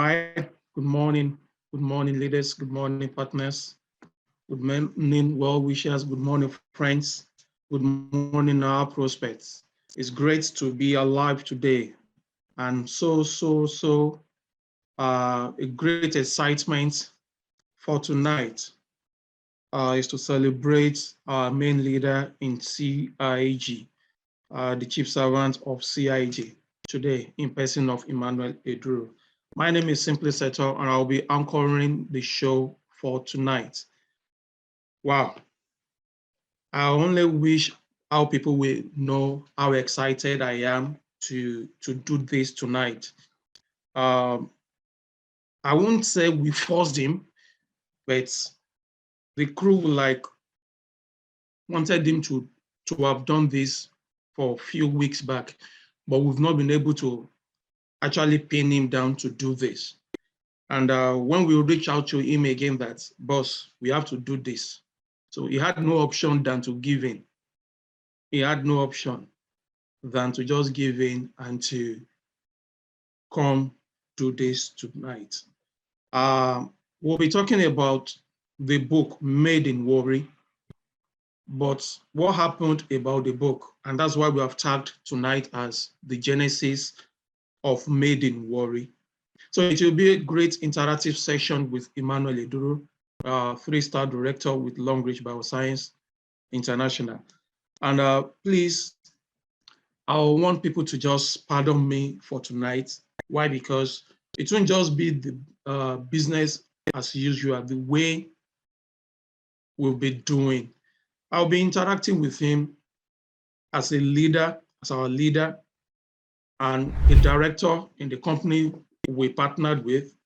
right. Good morning, leaders. Good morning, partners. Good morning, well wishers. Good morning, friends. Good morning, our prospects. It's great to be alive today, and a great excitement for tonight is to celebrate our main leader in CIG, the chief servant of CIG today in person of Emmanuel Duru. My name is Simply Seto, and I'll be anchoring the show for tonight. Wow. I only wish how people will know how excited I am to do this tonight. I won't say we forced him, but the crew wanted him to have done this for a few weeks back, but we've not been able to actually pin him down to do this. And when we reach out to him again that, boss, we have to do this. So he had no option than to give in. He had no option than to just give in and to come do this tonight. We'll be talking about the book Made in Warri, but what happened about the book? And that's why we have tagged tonight as the genesis of Made in Warri. So it will be a great interactive session with Emmanuel Duru, 3-star director with Long Reach Bioscience International. And please, I want people to just pardon me for tonight. Why? Because it won't just be the business as usual, the way we'll be doing. I'll be interacting with him as a leader, as our leader, and a director in the company we partnered with.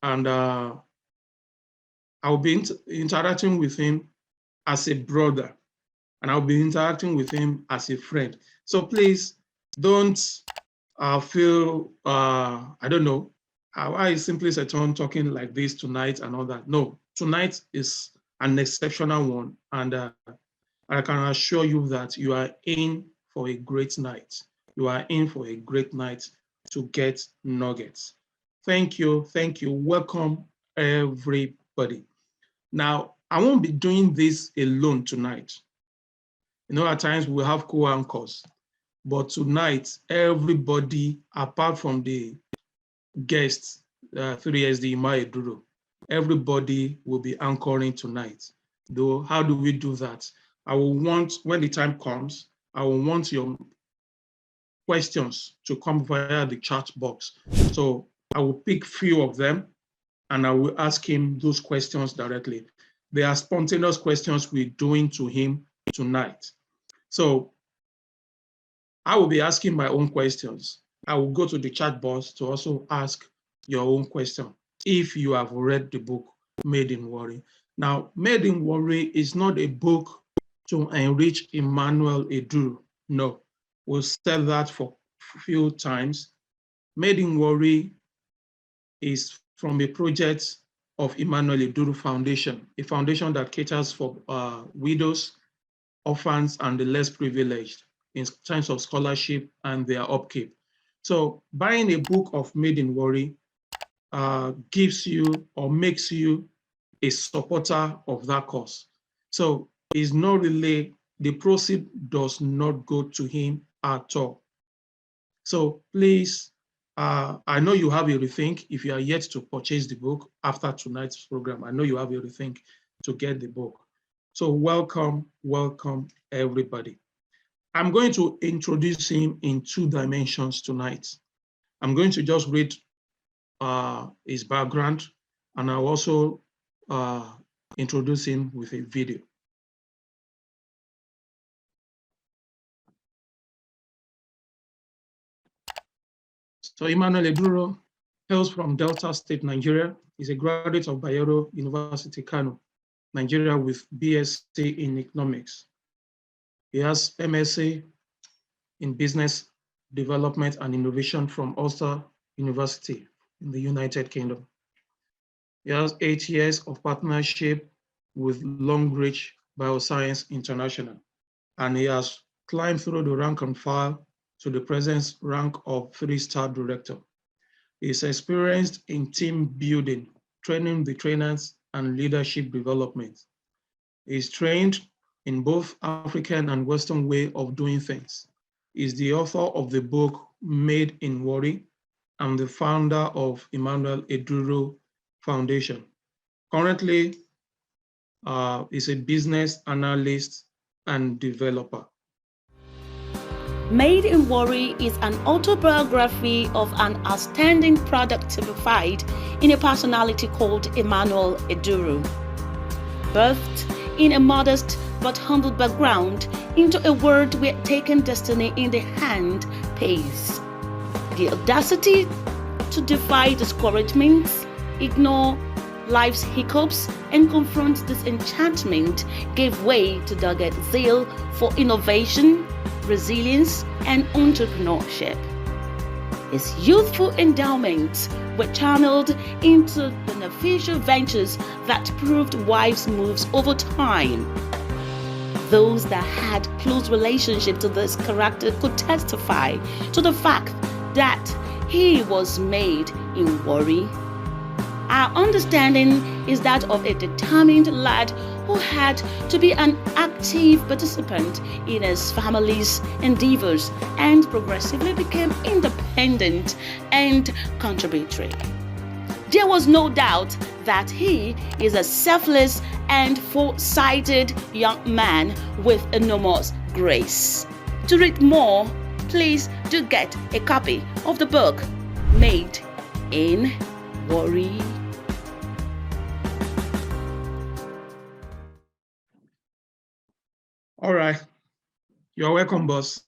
And I'll be interacting with him as a brother, and I'll be interacting with him as a friend. So please don't feel, I don't know, why is Simply Seton talking like this tonight and all that. No, tonight is an exceptional one. And I can assure you that you are in for a great night. You are in for a great night to get nuggets. Thank you. Thank you. Welcome, everybody. Now, I won't be doing this alone tonight. You know, at times we have co-anchors, but tonight, everybody, apart from the guests, 3SD Emmanuel Duru, everybody will be anchoring tonight. Though, how do we do that? I will want, when the time comes, I will want your questions to come via the chat box. So I will pick few of them and I will ask him those questions directly. They are spontaneous questions we're doing to him tonight. So I will be asking my own questions. I will go to the chat box to also ask your own question if you have read the book Made in Warri. Now, Made in Warri is not a book to enrich Emmanuel Duru. No, we'll said that for a few times. Made in Warri is from a project of Emmanuel Duru Foundation, a foundation that caters for widows, orphans, and the less privileged in terms of scholarship and their upkeep. So buying a book of Made in Warri gives you or makes you a supporter of that cause. So it's not really, the proceed does not go to him at all. So please, I know you have a rethink if you are yet to purchase the book after tonight's program. I know you have a rethink to get the book. So welcome, welcome everybody. I'm going to introduce him in 2 dimensions tonight. I'm going to just read his background, and I'll also introduce him with a video. So Emmanuel Duru hails from Delta State, Nigeria. He's a graduate of Bayero University, Kano, Nigeria, with BSc in economics. He has MSc in business development and innovation from Ulster University in the United Kingdom. He has 8 years of partnership with Long Reach Bioscience International, and he has climbed through the rank and file to the present rank of 3-star director. He's experienced in team building, training the trainers, and leadership development. He's trained in both African and Western way of doing things. He's the author of the book Made in Warri and the founder of Emmanuel Duru Foundation. Currently, is a business analyst and developer. Made in Warri is an autobiography of an outstanding product typified in a personality called Emmanuel Duru. Birthed in a modest but humble background into a world where taking destiny in the hand pays. The audacity to defy discouragements, ignore life's hiccups, and confront disenchantment gave way to dogged zeal for innovation, resilience, and entrepreneurship. His youthful endowments were channeled into beneficial ventures that proved wise moves over time. Those that had close relationship to this character could testify to the fact that he was made in Warri. Our understanding is that of a determined lad who had to be an active participant in his family's endeavors and progressively became independent and contributory. There was no doubt that he is a selfless and foresighted young man with enormous grace. To read more, please do get a copy of the book Made in Warri. All right. You're welcome, boss.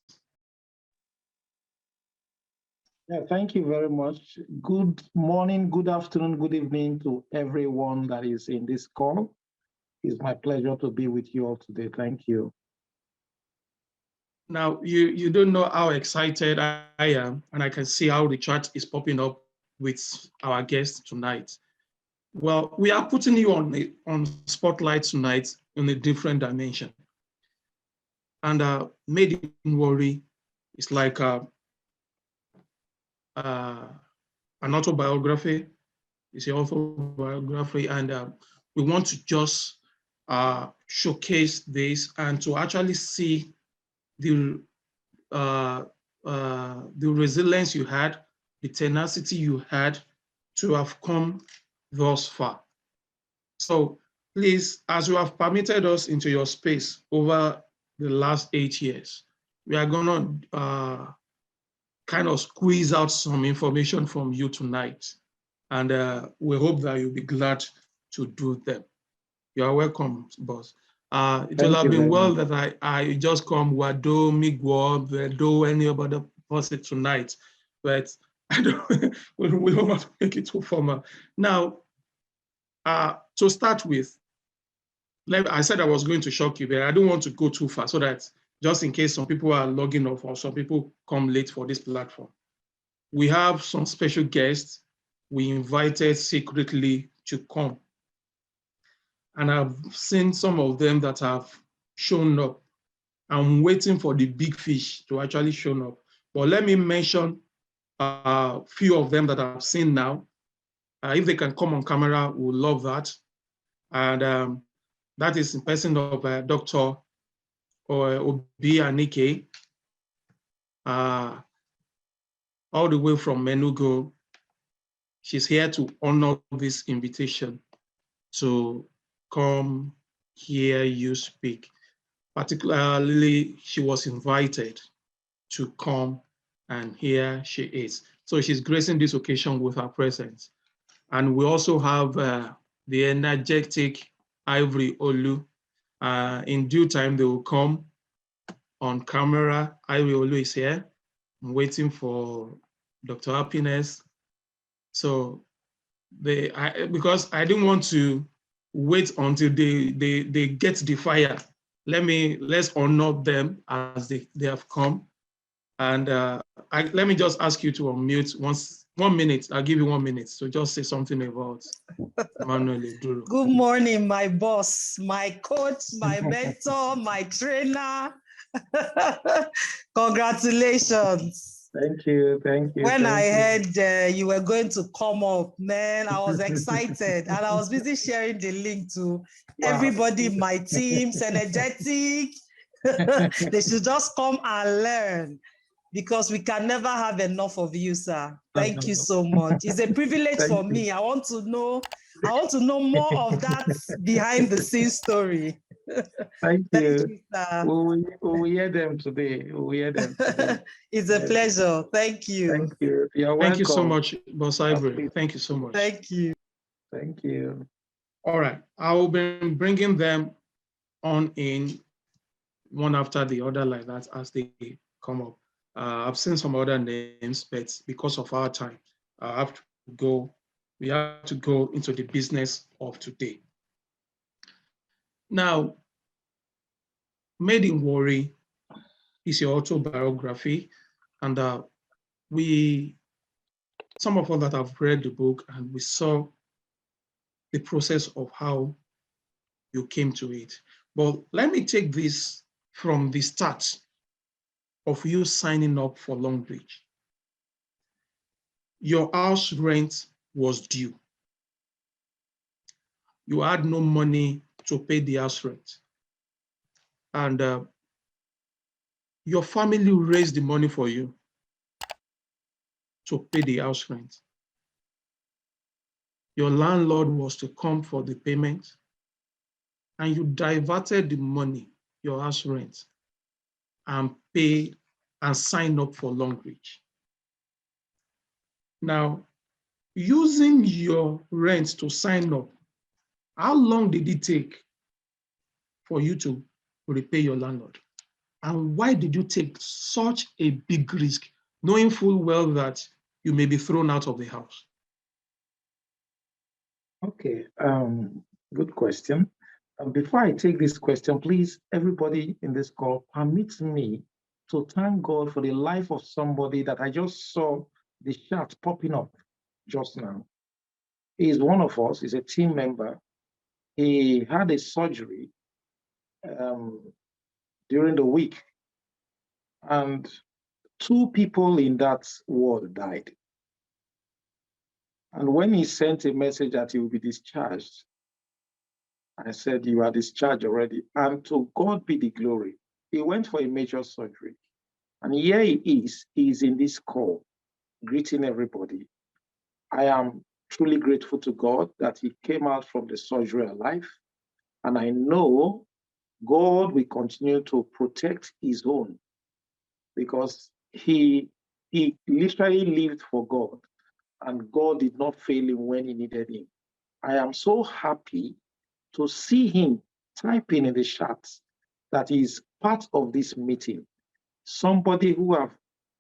Yeah, thank you very much. Good morning, good afternoon, good evening to everyone that is in this call. It's my pleasure to be with you all today. Thank you. Now, you don't know how excited I am, and I can see how the chat is popping up with our guest tonight. Well, we are putting you on spotlight tonight in a different dimension. And Made in Warri is like an autobiography. It's an autobiography, and we want to just showcase this and to actually see the resilience you had, the tenacity you had to have come thus far. So please, as you have permitted us into your space over the last 8 years, we are gonna kind of squeeze out some information from you tonight. And we hope that you'll be glad to do them. You are welcome, boss. It will have been well that I just come Wado, Migwo, Vedo, any other person tonight, but I don't, we don't want to make it too formal. Now, to start with, I said I was going to shock you, but I don't want to go too far so that just in case some people are logging off or some people come late for this platform. We have some special guests we invited secretly to come. And I've seen some of them that have shown up. I'm waiting for the big fish to actually show up. But let me mention a few of them that I've seen now. If they can come on camera, we'll love that. And that is in person of Dr. Obi Anike, all the way from Menugo. She's here to honor this invitation to come hear you speak. Particularly, she was invited to come, and here she is. So she's gracing this occasion with her presence. And we also have the energetic Ivory Olu. In due time, they will come on camera. Ivory Olu is here. I'm waiting for Dr. Happiness. So because I didn't want to wait until they get the fire. Let's honor them as they have come. And let me just ask you to unmute 1 minute. I'll give you 1 minute. So just say something about Emmanuel Duru. Good morning, my boss, my coach, my mentor, my trainer. Congratulations. Thank you. Thank you. When I Thank you. heard you were going to come up, man, I was excited. And I was busy sharing the link to Wow. everybody in my team, energetic. They should just come and learn, because we can never have enough of you, sir. Thank you so much. It's a privilege Thank for you. me. I want to know more of that behind the scenes story. Thank Thank you. you, sir. We'll hear them today. We'll hear them today. It's a pleasure. Thank you. Thank you. You're welcome. Thank you so much, Boss Ivory. Thank you so much. Thank you. Thank you. All right. I will be bringing them on in one after the other like that as they come up. I've seen some other names, but because of our time, I have to go. We have to go into the business of today. Now, Made in Warri is your autobiography, and some of us that have read the book and we saw the process of how you came to it. But let me take this from the start of you signing up for Longbridge. Your house rent was due. You had no money to pay the house rent. And your family raised the money for you to pay the house rent. Your landlord was to come for the payment, and you diverted the money, your house rent, and pay and sign up for Longbridge. Now, using your rent to sign up, how long did it take for you to repay your landlord? And why did you take such a big risk, knowing full well that you may be thrown out of the house? Okay, good question. Before I take this question, please, everybody in this call, permit me to thank God for the life of somebody that I just saw the chat popping up just now. He is one of us, he's a team member. He had a surgery during the week, and 2 people in that ward died. And when he sent a message that he will be discharged, I said, you are discharged already. And to God be the glory. He went for a major surgery. And here he is in this call, greeting everybody. I am truly grateful to God that he came out from the surgery alive. And I know God will continue to protect his own, because he literally lived for God, and God did not fail him when he needed him. I am so happy to see him typing in the chat that he's part of this meeting. Somebody who have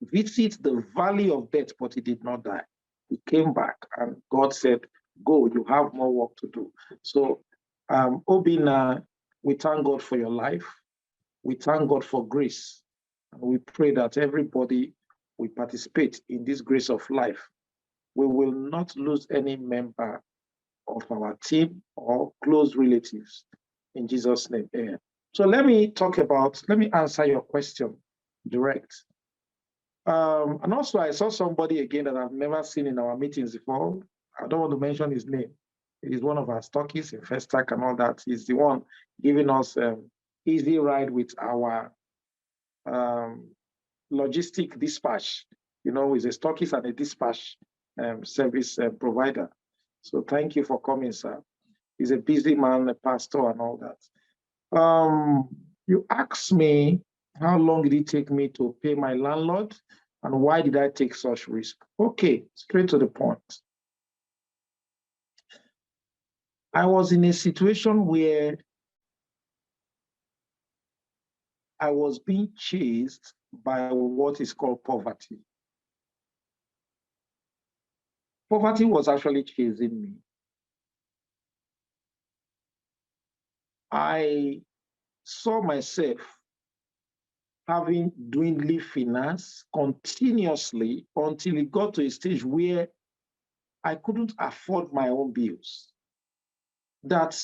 visited the valley of death, but he did not die. He came back, and God said, go, you have more work to do. So, Obina, we thank God for your life. We thank God for grace. And we pray that everybody will participate in this grace of life. We will not lose any member of our team or close relatives. In Jesus' name, amen. So let me answer your question direct. And also I saw somebody again that I've never seen in our meetings before. I don't want to mention his name. He's one of our stockists in First Stack and all that. He's the one giving us easy ride with our logistic dispatch. You know, he's a stockist and a dispatch service provider. So thank you for coming, sir. He's a busy man, a pastor and all that. You asked me, how long did it take me to pay my landlord? And why did I take such risk? Okay, straight to the point. I was in a situation where I was being chased by what is called poverty. Poverty was actually chasing me. I saw myself having dwindling finance continuously until it got to a stage where I couldn't afford my own bills. That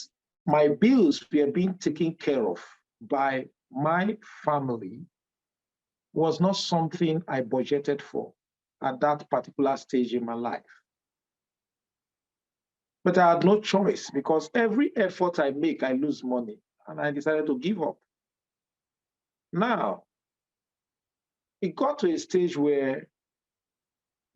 my bills were being taken care of by my family, was not something I budgeted for at that particular stage in my life. But I had no choice because every effort I make, I lose money. And I decided to give up. Now, it got to a stage where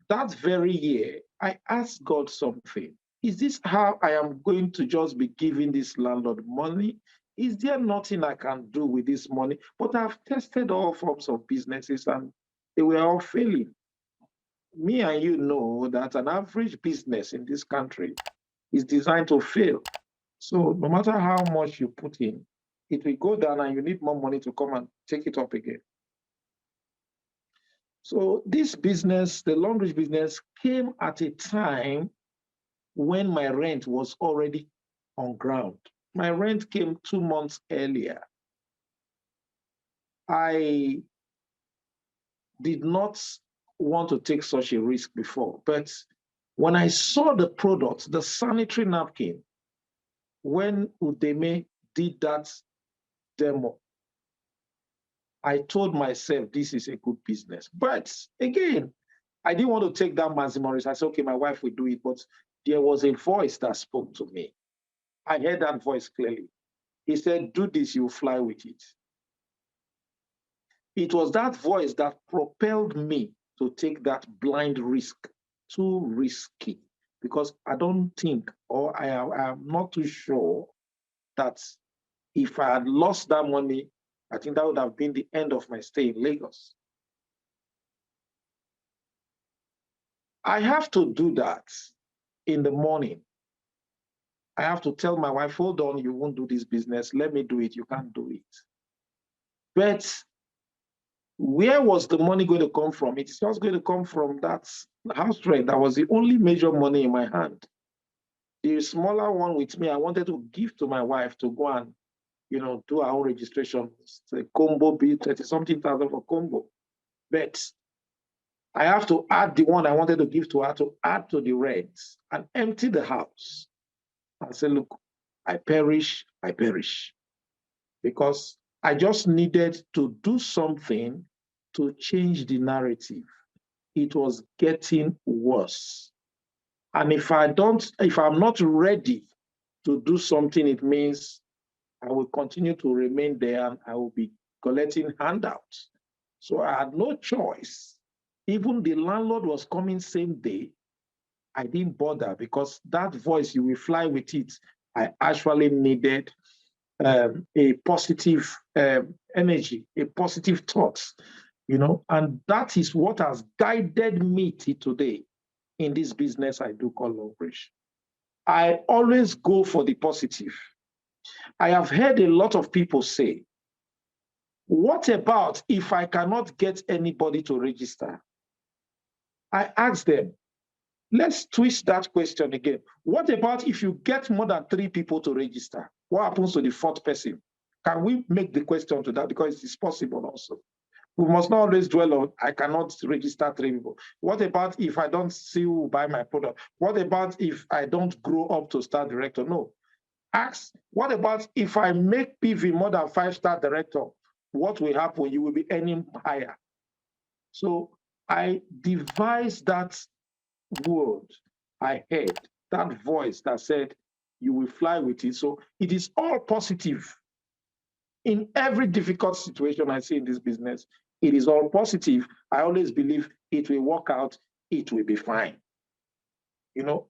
that very year, I asked God something. Is this how I am going to just be giving this landlord money? Is there nothing I can do with this money? But I've tested all forms of businesses and they were all failing. Me and you know that an average business in this country is designed to fail. So no matter how much you put in, it will go down and you need more money to come and take it up again. So this business, the laundry business, came at a time when my rent was already on ground. My rent came 2 months earlier. I did not want to take such a risk before, but when I saw the product, the sanitary napkin, when Udeme did that demo, I told myself this is a good business. But again, I didn't want to take that maximum risk. I said, okay, my wife will do it. But there was a voice that spoke to me. I heard that voice clearly. He said, do this, you'll fly with it. It was that voice that propelled me to take that blind risk, too risky, because I don't think, or I am not too sure that if I had lost that money, I think that would have been the end of my stay in Lagos. I have to do that in the morning. I have to tell my wife, hold on, you won't do this business. Let me do it. You can't do it. But where was the money going to come from? It's just going to come from that house rent. That was the only major money in my hand. The smaller one with me, I wanted to give to my wife to go and, do our own registration. It's a combo bill, 30-something thousand for combo. But I have to add the one I wanted to give to her to add to the rent and empty the house. I said, look, I perish. Because I just needed to do something to change the narrative. It was getting worse. And if I'm not ready to do something, it means I will continue to remain there and I will be collecting handouts. So I had no choice. Even the landlord was coming same day. I didn't bother because that voice, you will fly with it. I actually needed a positive energy, a positive thought, and that is what has guided me till today in this business I do call Longbridge. I always go for the positive. I have heard a lot of people say, what about if I cannot get anybody to register? I ask them, let's twist that question again. What about if you get more than 3 people to register? What happens to the 4th person? Can we make the question to that? Because it's possible also. We must not always dwell on, I cannot register 3 people. What about if I don't see who buy my product? What about if I don't grow up to star director? No. Ask, what about if I make PV more than 5-star director? What will happen? You will be earning higher. So I devised that word. I heard that voice that said, you will fly with it. So it is all positive. In every difficult situation I see in this business, it is all positive. I always believe it will work out. It will be fine.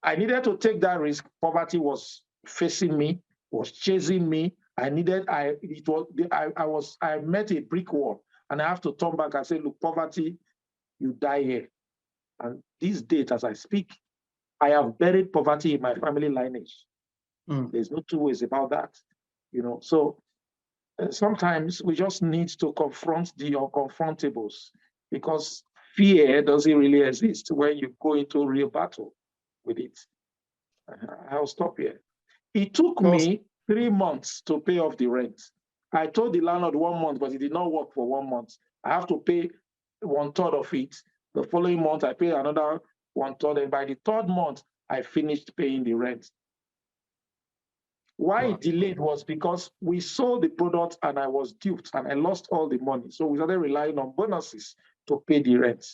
I needed to take that risk. Poverty was facing me, was chasing me. I met a brick wall and I have to turn back and say, look, poverty, you die here. And this date, as I speak, I have buried poverty in my family lineage. There's no 2 ways about that. So sometimes we just need to confront the unconfrontables because fear doesn't really exist when you go into a real battle with it. I'll stop here. It took me 3 months to pay off the rent. I told the landlord 1 month, but it did not work for 1 month. I have to pay 1/3 of it. The following month, I pay another 1/3. And by the 3rd month, I finished paying the rent. Why Wow. it delayed was because we sold the product and I was duped and I lost all the money. So we started relying on bonuses to pay the rent.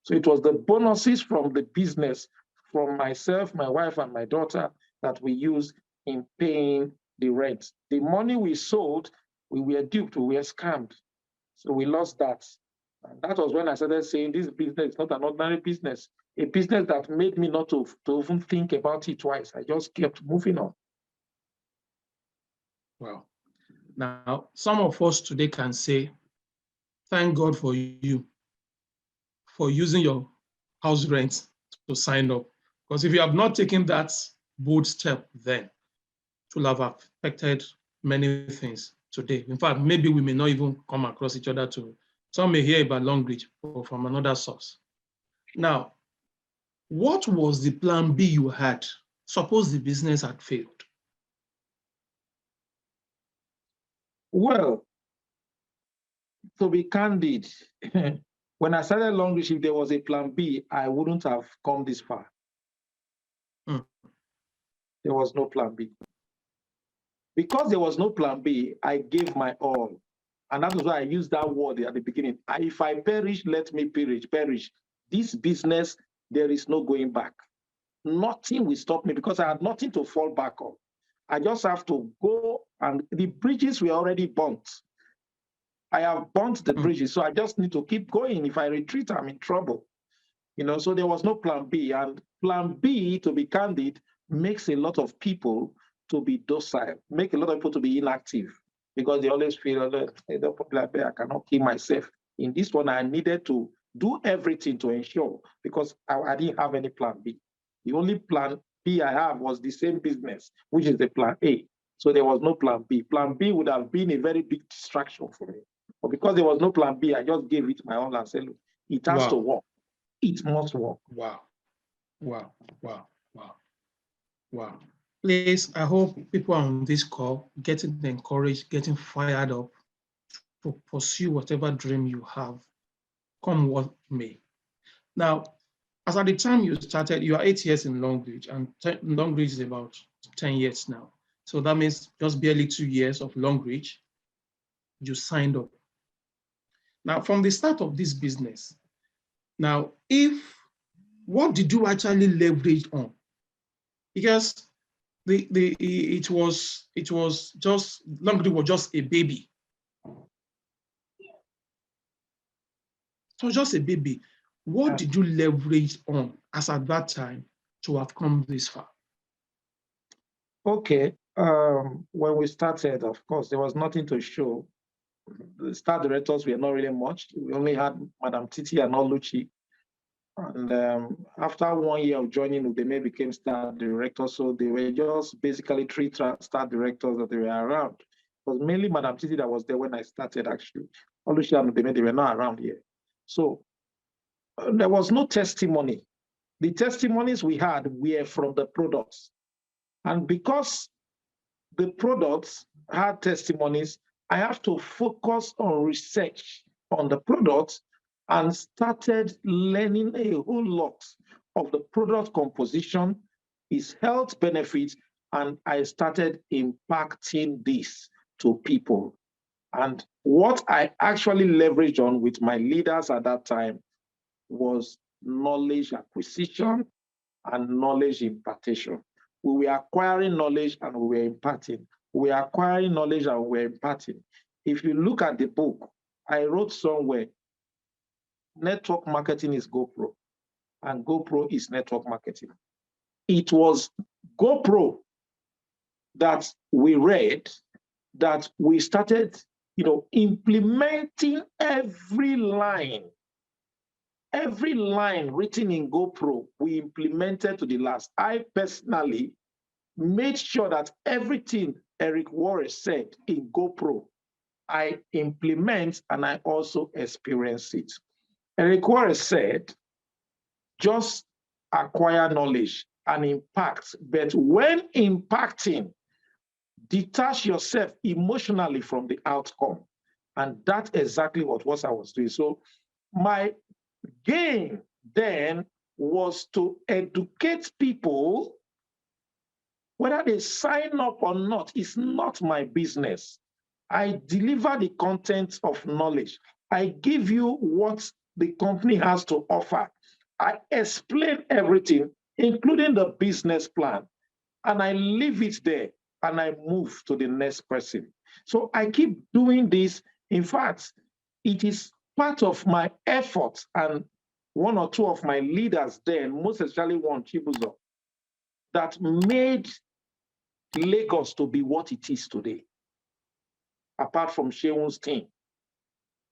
So it was the bonuses from the business, from myself, my wife, and my daughter that we used in paying the rent. The money we sold, we were duped, we were scammed. So we lost that. And that was when I started saying this business is not an ordinary business, a business that made me not to even think about it twice. I just kept moving on. Wow. Now, some of us today can say, thank God for you for using your house rent to sign up. Because if you have not taken that bold step then, it will have affected many things today. In fact, maybe we may not even come across each other too. Some may hear about Longbridge or from another source. Now, what was the plan B you had? Suppose the business had failed. Well, to be candid, when I started Longbridge, if there was a plan B, I wouldn't have come this far. There was no plan B. Because there was no plan B, I gave my all. And that is why I used that word at the beginning. If I perish, let me perish. This business, there is no going back. Nothing will stop me because I had nothing to fall back on. I just have to go, and the bridges were already burnt. I have burnt the bridges, so I just need to keep going. If I retreat, I'm in trouble. So there was no plan B. And plan B, to be candid, makes a lot of people to be docile, make a lot of people to be inactive because they always feel, I cannot kill myself. In this one, I needed to do everything to ensure because I didn't have any plan B. The only plan B I have was the same business, which is the plan A. So there was no plan B. Plan B would have been a very big distraction for me. But because there was no plan B, I just gave it my all and said, look, it has to work. It must work. Wow. Please, I hope people on this call getting encouraged, getting fired up to pursue whatever dream you have, come what may. Now, as at the time you started, you are 8 years in Longbridge, and Longbridge is about 10 years now. So that means just barely 2 years of Longbridge, you signed up. Now, from the start of this business, now, what did you actually leverage on? Because it was just Longbridge was just a baby. So just a baby. What did you leverage on as at that time to have come this far? Okay. When we started, of course, there was nothing to show. The start directors were not really much. We only had Madam Titi and Oluchi. And after 1 year of joining, Udeme became star directors. So they were just basically 3 star directors that they were around. It was mainly Madam Titi that was there when I started, actually. Oluchi and Udeme, they were not around here. So there was no testimony. The testimonies we had were from the products. And because the products had testimonies, I have to focus on research on the products and started learning a whole lot of the product composition, its health benefits, and I started impacting this to people. And what I actually leveraged on with my leaders at that time was knowledge acquisition and knowledge impartation. We were acquiring knowledge and we were imparting. We were acquiring knowledge and we were imparting. If you look at the book, I wrote somewhere, network marketing is GoPro, and GoPro is network marketing. It was GoPro that we read that we started, implementing every line written in GoPro, we implemented to the last. I personally made sure that everything Eric Warri said in GoPro, I implement and I also experience it. Eric Warri said, just acquire knowledge and impact, but when impacting, detach yourself emotionally from the outcome. And that's exactly what I was doing. So my game then was to educate people, whether whether they sign up or not is not my business. I deliver the content of knowledge. I give you what the company has to offer. I explain everything, including the business plan, and I leave it there and I move to the next person. So I keep doing this. In fact, it is part of my effort, and one or two of my leaders then, most especially one, Chibuzo, that made Lagos to be what it is today. Apart from Shewun's team,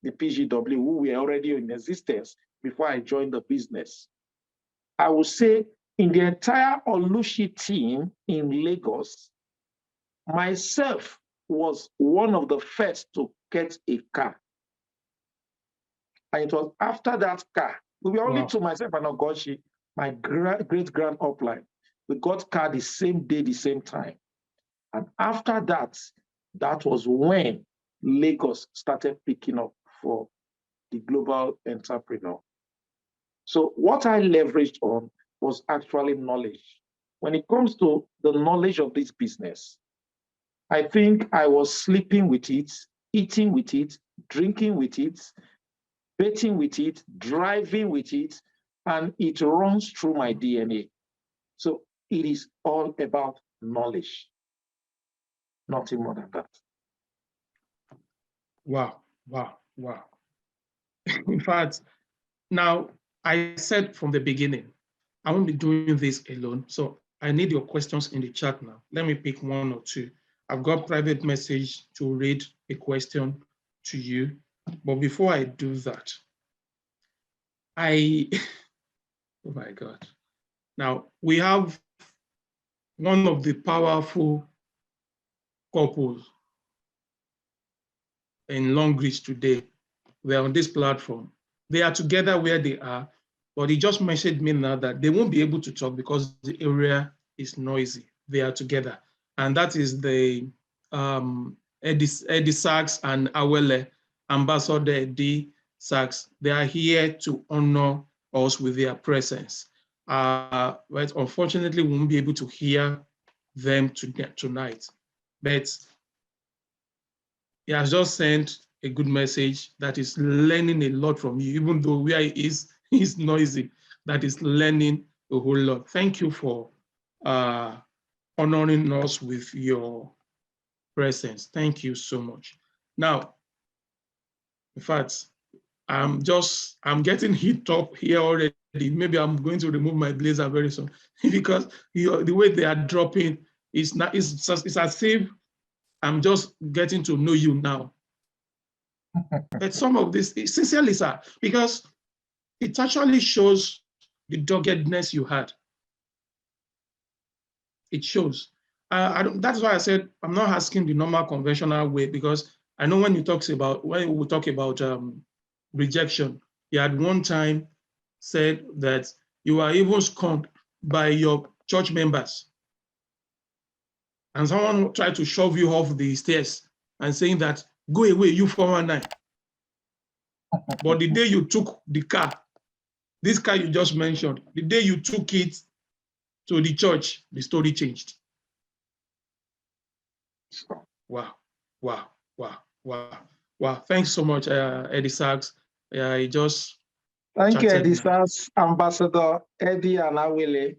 the PGW, who were already in existence before I joined the business. I would say in the entire Olushi team in Lagos, myself was one of the first to get a car. And it was after that car, we were only two, myself and Ogoshi, my great-grand upline. We got car the same day, the same time. And after that, that was when Lagos started picking up for the global entrepreneur. So what I leveraged on was actually knowledge. When it comes to the knowledge of this business, I think I was sleeping with it, eating with it, drinking with it, betting with it, driving with it, and it runs through my DNA. So it is all about knowledge, nothing more than that. Wow, wow, wow. In fact, now I said from the beginning, I won't be doing this alone. So I need your questions in the chat now. Let me pick one or two. I've got private message to read a question to you. But before I do that, oh my God. Now we have one of the powerful couples in Longreach today. They're on this platform. They are together where they are, but he just messaged me now that they won't be able to talk because the area is noisy. They are together. And that is the Eddie Sachs and Awele, Ambassador Eddie Sachs. They are here to honor us with their presence. But unfortunately, we won't be able to hear them tonight. But he has just sent a good message that is learning a lot from you, even though where he is noisy, that is learning a whole lot. Thank you for honoring us with your presence. Thank you so much. Now, in fact, I'm getting hit up here already. Maybe I'm going to remove my blazer very soon because the way they are dropping it's as if I'm just getting to know you now. But some of this, sincerely, sir, because it actually shows the doggedness you had. It shows. That's why I said I'm not asking the normal conventional way, because I know when we talk about rejection, you had one time said that you were even scorned by your church members. And someone tried to shove you off the stairs and saying that, go away, you 419. But the day you took the car, this car you just mentioned, the day you took it to the church, the story changed. Wow, wow, wow, wow, wow. Thanks so much, Eddie Sachs. I just Thank you, Eddie Sachs, Ambassador Eddie and Awele.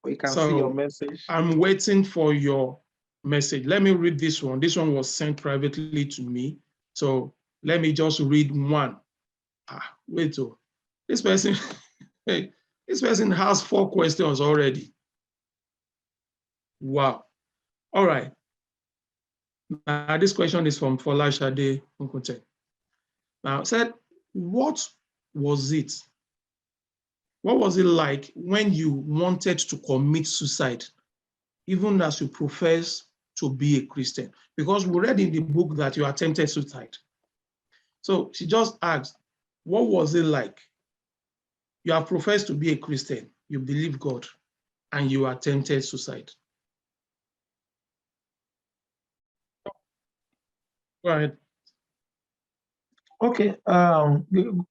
We can see your message. I'm waiting for your message. Let me read this one. This one was sent privately to me. So let me just read one. Wait, this person, this person has 4 questions already. Wow. All right. This question is from Folashade Nkunte. Now, said, what was it? What was it like when you wanted to commit suicide, even as you profess to be a Christian? Because we read in the book that you attempted suicide. So she just asked, what was it like? You have professed to be a Christian, you believe God, and you attempted suicide. Go ahead. Okay,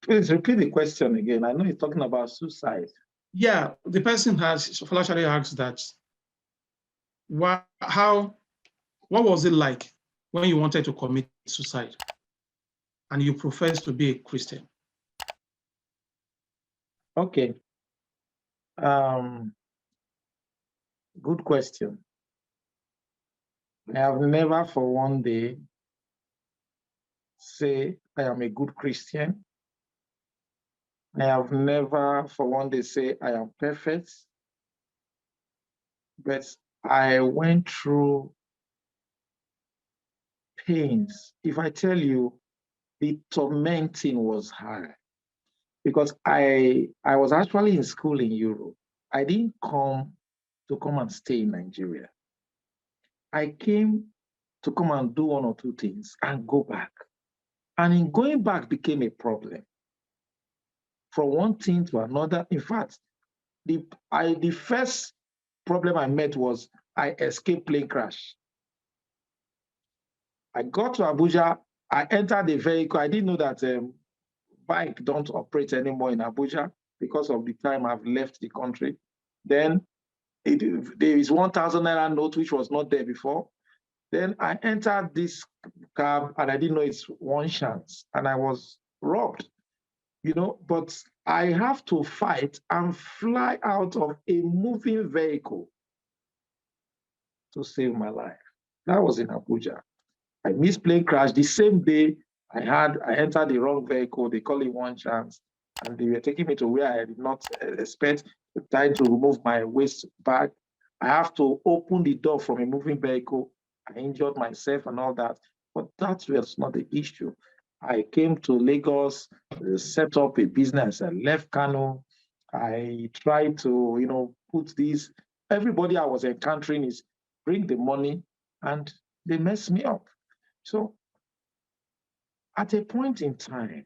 please repeat the question again. I know you're talking about suicide. Yeah, the person has, Folashade asked that what was it like when you wanted to commit suicide and you professed to be a Christian? Okay. Good question. I have never for one day say I am a good Christian. I have never for one day say I am perfect. But I went through pains. If I tell you, the tormenting was hard because I was actually in school in Europe. I didn't come and stay in Nigeria. I came to come and do one or two things and go back. And in going back became a problem. From one thing to another. In fact, the first problem I met was I escaped plane crash. I got to Abuja, I entered the vehicle. I didn't know that bike don't operate anymore in Abuja because of the time I've left the country. Then there is 1,000 naira note, which was not there before. Then I entered this cab and I didn't know it's one chance and I was robbed, but I have to fight and fly out of a moving vehicle to save my life. That was in Abuja. I missed plane crash. The same day I entered the wrong vehicle. They call it one chance. And they were taking me to where I did not expect, time to remove my waist bag. I have to open the door from a moving vehicle. I injured myself and all that. But that was not the issue. I came to Lagos, set up a business. I left Kano. I tried to, put these. Everybody I was encountering is bring the money, and they messed me up. So at a point in time,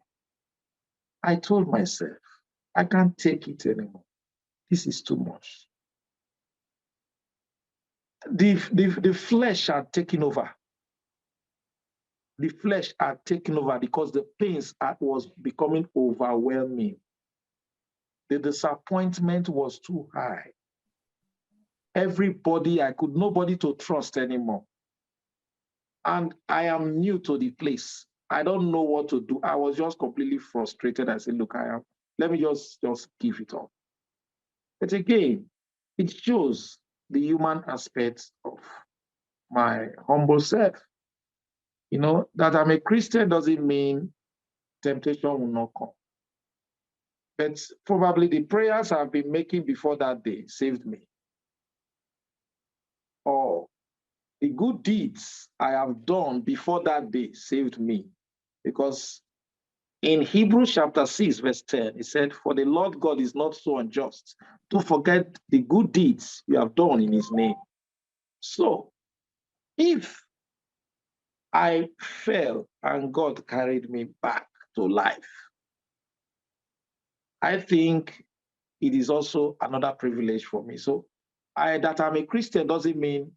I told myself, I can't take it anymore. This is too much. The flesh had taken over. The flesh had taken over because the pains was becoming overwhelming. The disappointment was too high. Everybody, nobody to trust anymore. And I am new to the place. I don't know what to do. I was just completely frustrated. I said, look, let me just give it up. But again, it shows the human aspect of my humble self. That I'm a Christian doesn't mean temptation will not come. But probably the prayers I've been making before that day saved me. Or the good deeds I have done before that day saved me. Because in Hebrews chapter 6, verse 10, it said, for the Lord God is not so unjust to forget the good deeds you have done in his name. So if I fell and God carried me back to life, I think it is also another privilege for me. So that I'm a Christian doesn't mean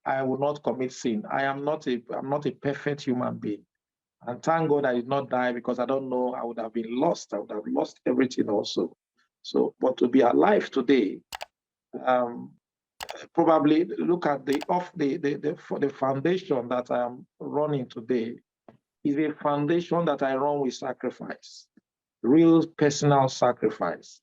I will not commit sin. I'm not a perfect human being. And thank God I did not die, because I don't know, I would have been lost. I would have lost everything also. So, but to be alive today, probably look at the foundation that I am running today is a foundation that I run with sacrifice, real personal sacrifice.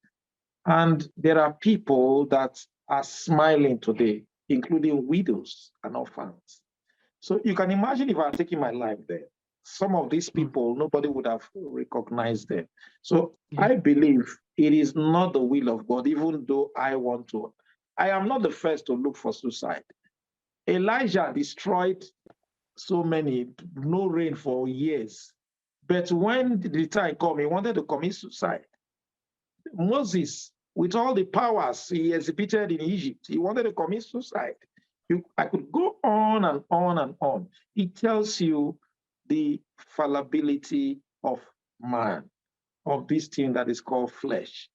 And there are people that are smiling today, including widows and orphans. So you can imagine if I had taken my life there, some of these people, nobody would have recognized them. So I believe it is not the will of God, even though I want to. I am not the first to look for suicide. Elijah destroyed so many, no rain for years. But when the time came, he wanted to commit suicide. Moses, with all the powers he exhibited in Egypt, he wanted to commit suicide. I could go on and on and on. It tells you the fallibility of man, of this thing that is called flesh.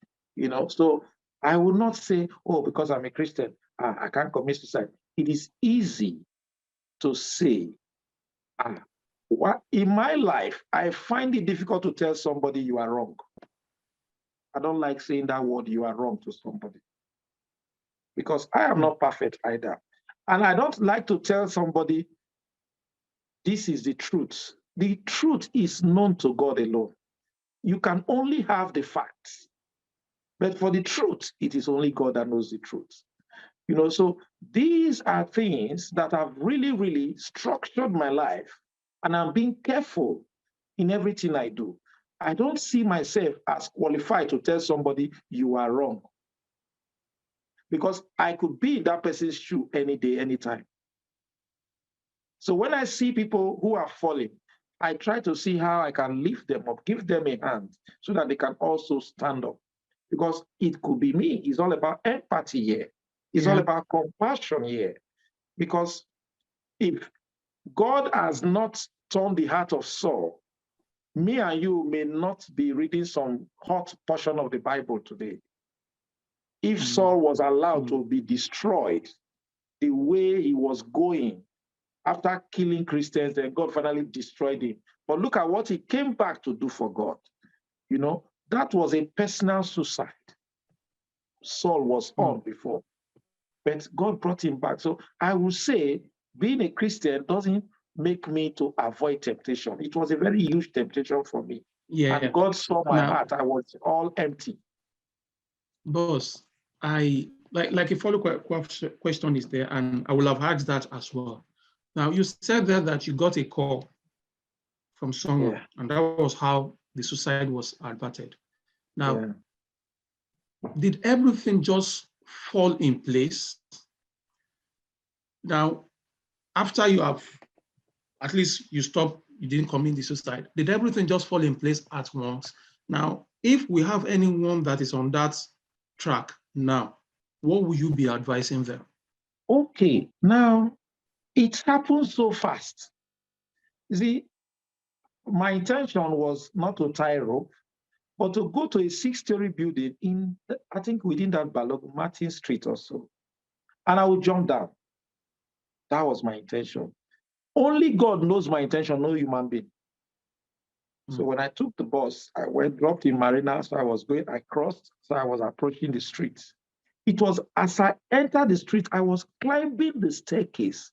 So I would not say, oh, because I'm a Christian, I can't commit suicide. It is easy to say, in my life, I find it difficult to tell somebody you are wrong. I don't like saying that word, you are wrong, to somebody, because I am not perfect either. And I don't like to tell somebody, this is the truth. The truth is known to God alone. You can only have the facts. But for the truth, it is only God that knows the truth. So these are things that have really, really structured my life. And I'm being careful in everything I do. I don't see myself as qualified to tell somebody you are wrong. Because I could be in that person's shoe any day, anytime. So when I see people who are falling, I try to see how I can lift them up, give them a hand so that they can also stand up. Because it could be me. It's all about empathy here. It's all about compassion here. Because if God has not turned the heart of Saul, me and you may not be reading some hot portion of the Bible today. If Saul was allowed to be destroyed the way he was going after killing Christians, then God finally destroyed him. But look at what he came back to do for God. That was a personal suicide. Saul was on before, but God brought him back. So I would say being a Christian doesn't make me to avoid temptation. It was a very huge temptation for me. Yeah. And God saw my heart. I was all empty. Boss, I like a follow-up question is there, and I will have asked that as well. Now, you said there that you got a call from someone, and that was how the suicide was averted. Now, did everything just fall in place? Now, after you have, at least you stopped, you didn't commit the suicide, did everything just fall in place at once? Now, if we have anyone that is on that track now, what will you be advising them? Okay, now, it happened so fast. You see, my intention was not to tie rope, but to go to a 6-story building in, I think, within that Balogun, Martin Street or so. And I would jump down. That was my intention. Only God knows my intention, no human being. So when I took the bus, I dropped in Marina, so I crossed, so I was approaching the street. It was as I entered the street, I was climbing the staircase,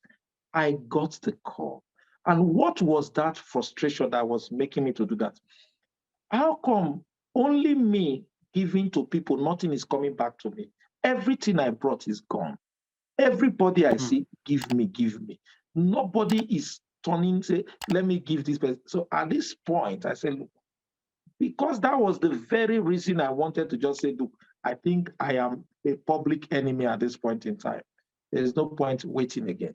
I got the call. And what was that frustration that was making me to do that? How come only me giving to people, nothing is coming back to me? Everything I brought is gone. Everybody I see, give me, give me. Nobody is turning, say, let me give this person. So at this point, I said, look, because that was the very reason I wanted to just say, look, I think I am a public enemy at this point in time. There is no point waiting again.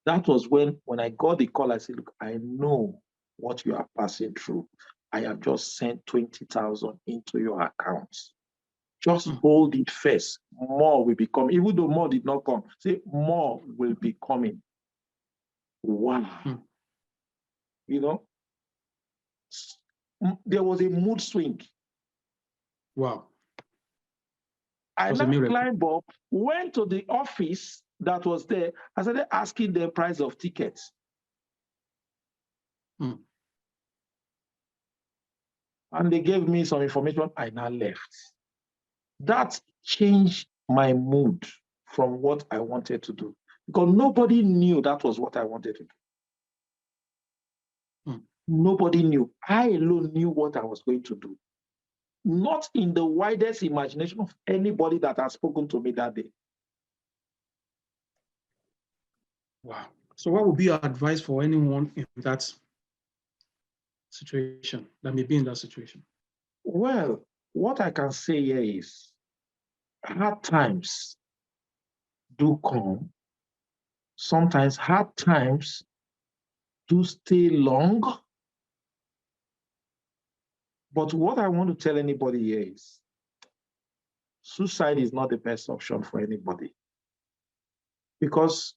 That was when I got the call, I said, look, I know what you are passing through. I have just sent 20,000 into your accounts. Just hold it first. More will be coming. Even though more did not come, say more will be coming. Wow. There was a mood swing. Wow. I now climbed up, went to the office that was there. I started asking the price of tickets. And they gave me some information. I now left. That changed my mood from what I wanted to do, because nobody knew that was what I wanted to do. Nobody knew. I alone knew what I was going to do. Not in the widest imagination of anybody that has spoken to me that day. Wow. So what would be your advice for anyone in that situation, that may be in that situation? Well, what I can say here is hard times do come. Sometimes hard times do stay long. But what I want to tell anybody here is suicide is not the best option for anybody, because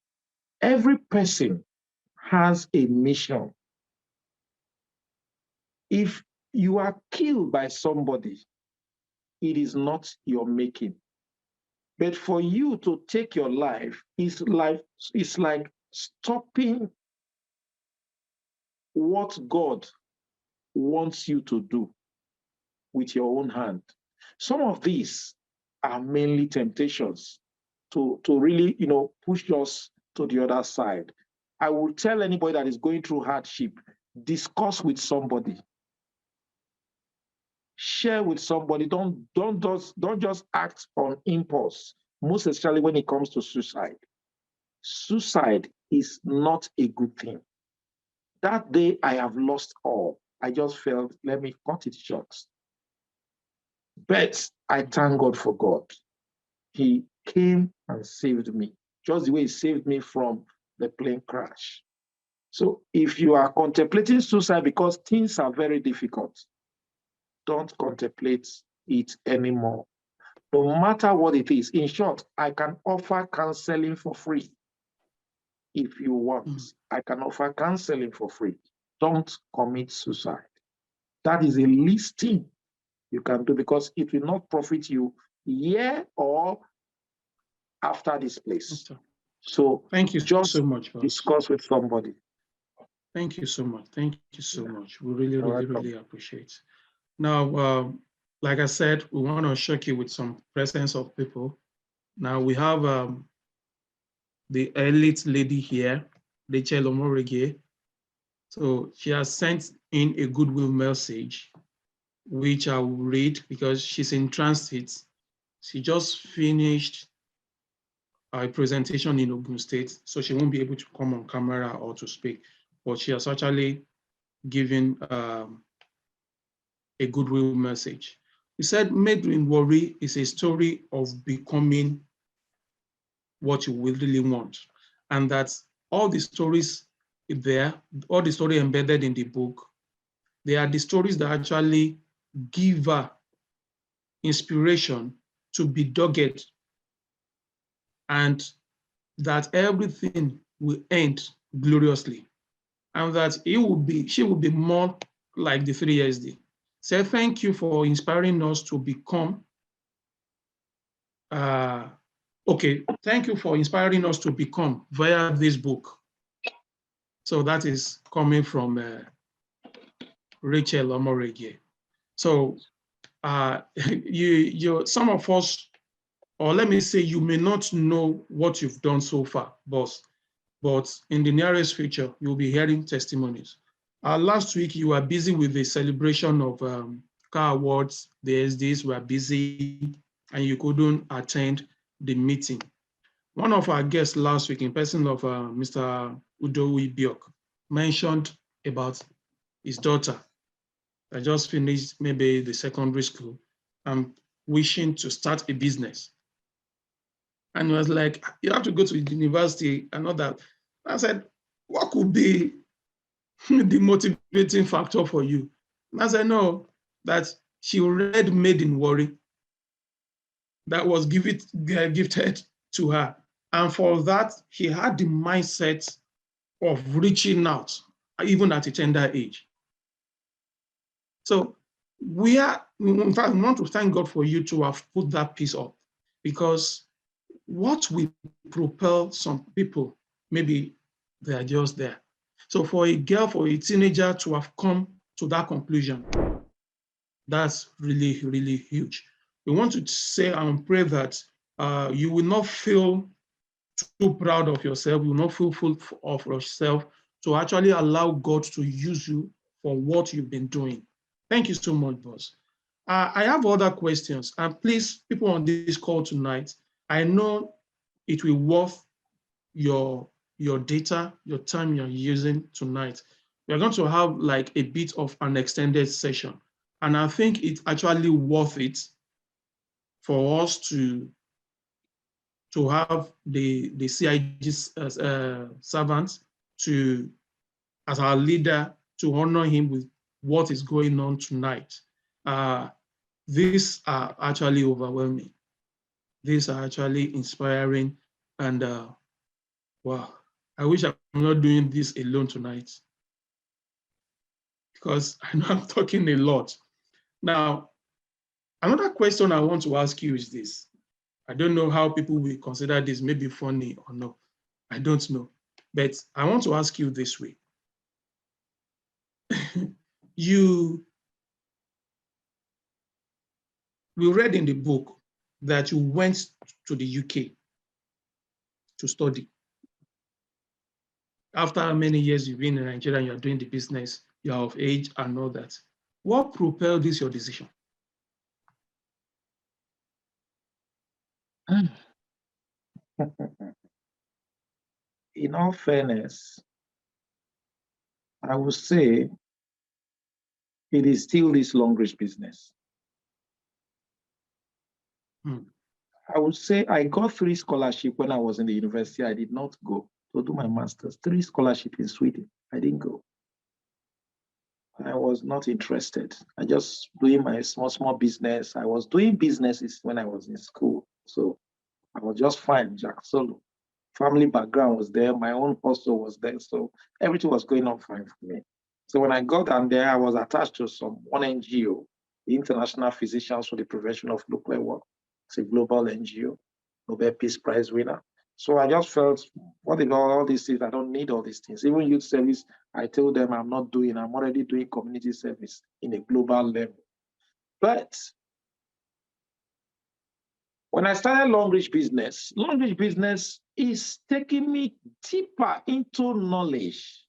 every person has a mission. If you are killed by somebody, it is not your making. But for you to take your life is like stopping what God wants you to do with your own hand. Some of these are mainly temptations to really, push us to the other side. I will tell anybody that is going through hardship, discuss with somebody. Share with somebody. Don't just act on impulse, most especially when it comes to suicide. Suicide is not a good thing. That day I have lost all. I just felt, let me cut it short. But I thank God for God. He came and saved me, just the way he saved me from the plane crash. So if you are contemplating suicide because things are very difficult, don't contemplate it anymore. No matter what it is. In short, I can offer counseling for free. If you want, I can offer counseling for free. Don't commit suicide. That is the least thing you can do, because it will not profit you here or after this place. Okay. So thank you just so much, boss. discuss with somebody. Thank you so much. Thank you so much. We really, You're really, welcome. really appreciate. Now, like I said, we want to shock you with some presence of people. Now we have the elite lady here, Rachel Omorege. So she has sent in a goodwill message, which I will read because she's in transit. She just finished a presentation in Ogun State, so she won't be able to come on camera or to speak, but she has actually given a goodwill message. He said, Made in Warri is a story of becoming what you will really want. And that all the stories there, all the story embedded in the book, they are the stories that actually give her inspiration to be dogged, and that everything will end gloriously, and that she will be more like the 3SD. Say thank you for inspiring us to become thank you for inspiring us to become via this book. So that is coming from Rachel Omorege. So some of us, or let me say, you may not know what you've done so far, boss, but in the nearest future, you'll be hearing testimonies. Last week, you were busy with the celebration of car awards. The SDs were busy, and you couldn't attend the meeting. One of our guests last week, in person of Mr. Udowi Biok, mentioned about his daughter that just finished maybe the secondary school and wishing to start a business. And he was like, you have to go to university and all that. I said, what could be the motivating factor for you? And I said, no, that she read Made in Warri that was gifted to her. And for that, she had the mindset of reaching out, even at a tender age. So in fact, we want to thank God for you to have put that piece up, because what will propel some people, maybe they are just there. So for a girl, for a teenager to have come to that conclusion, that's really, really huge. We want to say and pray that you will not feel too proud of yourself, you will not feel full of yourself, to actually allow God to use you for what you've been doing. Thank you so much, boss. I have other questions, and please, people on this call tonight, I know it will worth your data, your time you're using tonight. We're going to have like a bit of an extended session, and I think it's actually worth it for us to have the CIG servant as our leader, to honor him with what is going on tonight. These are actually overwhelming. These are actually inspiring, and wow, I wish I'm not doing this alone tonight, because I know I'm talking a lot. Now, another question I want to ask you is this. I don't know how people will consider this maybe funny or no. I don't know. But I want to ask you this way. We read in the book that you went to the UK to study. after how many years you've been in Nigeria and you're doing the business, you're of age and all that. What propelled this your decision? In all fairness, I would say it is still this long-range business. I would say I got 3 scholarships when I was in the university. I did not go to do my master's. 3 scholarships in Sweden. I didn't go. I was not interested. I just doing my small business. I was doing businesses when I was in school. So I was just fine, Jack Solo. Family background was there. My own hustle was there. So everything was going on fine for me. So when I got down there, I was attached to one NGO, the International Physicians for the Prevention of Nuclear War. It's a global NGO, Nobel Peace Prize winner. So I just felt, what if all these things? I don't need all these things. Even youth service, I told them I'm not doing. I'm already doing community service in a global level. But when I started long-range business is taking me deeper into knowledge,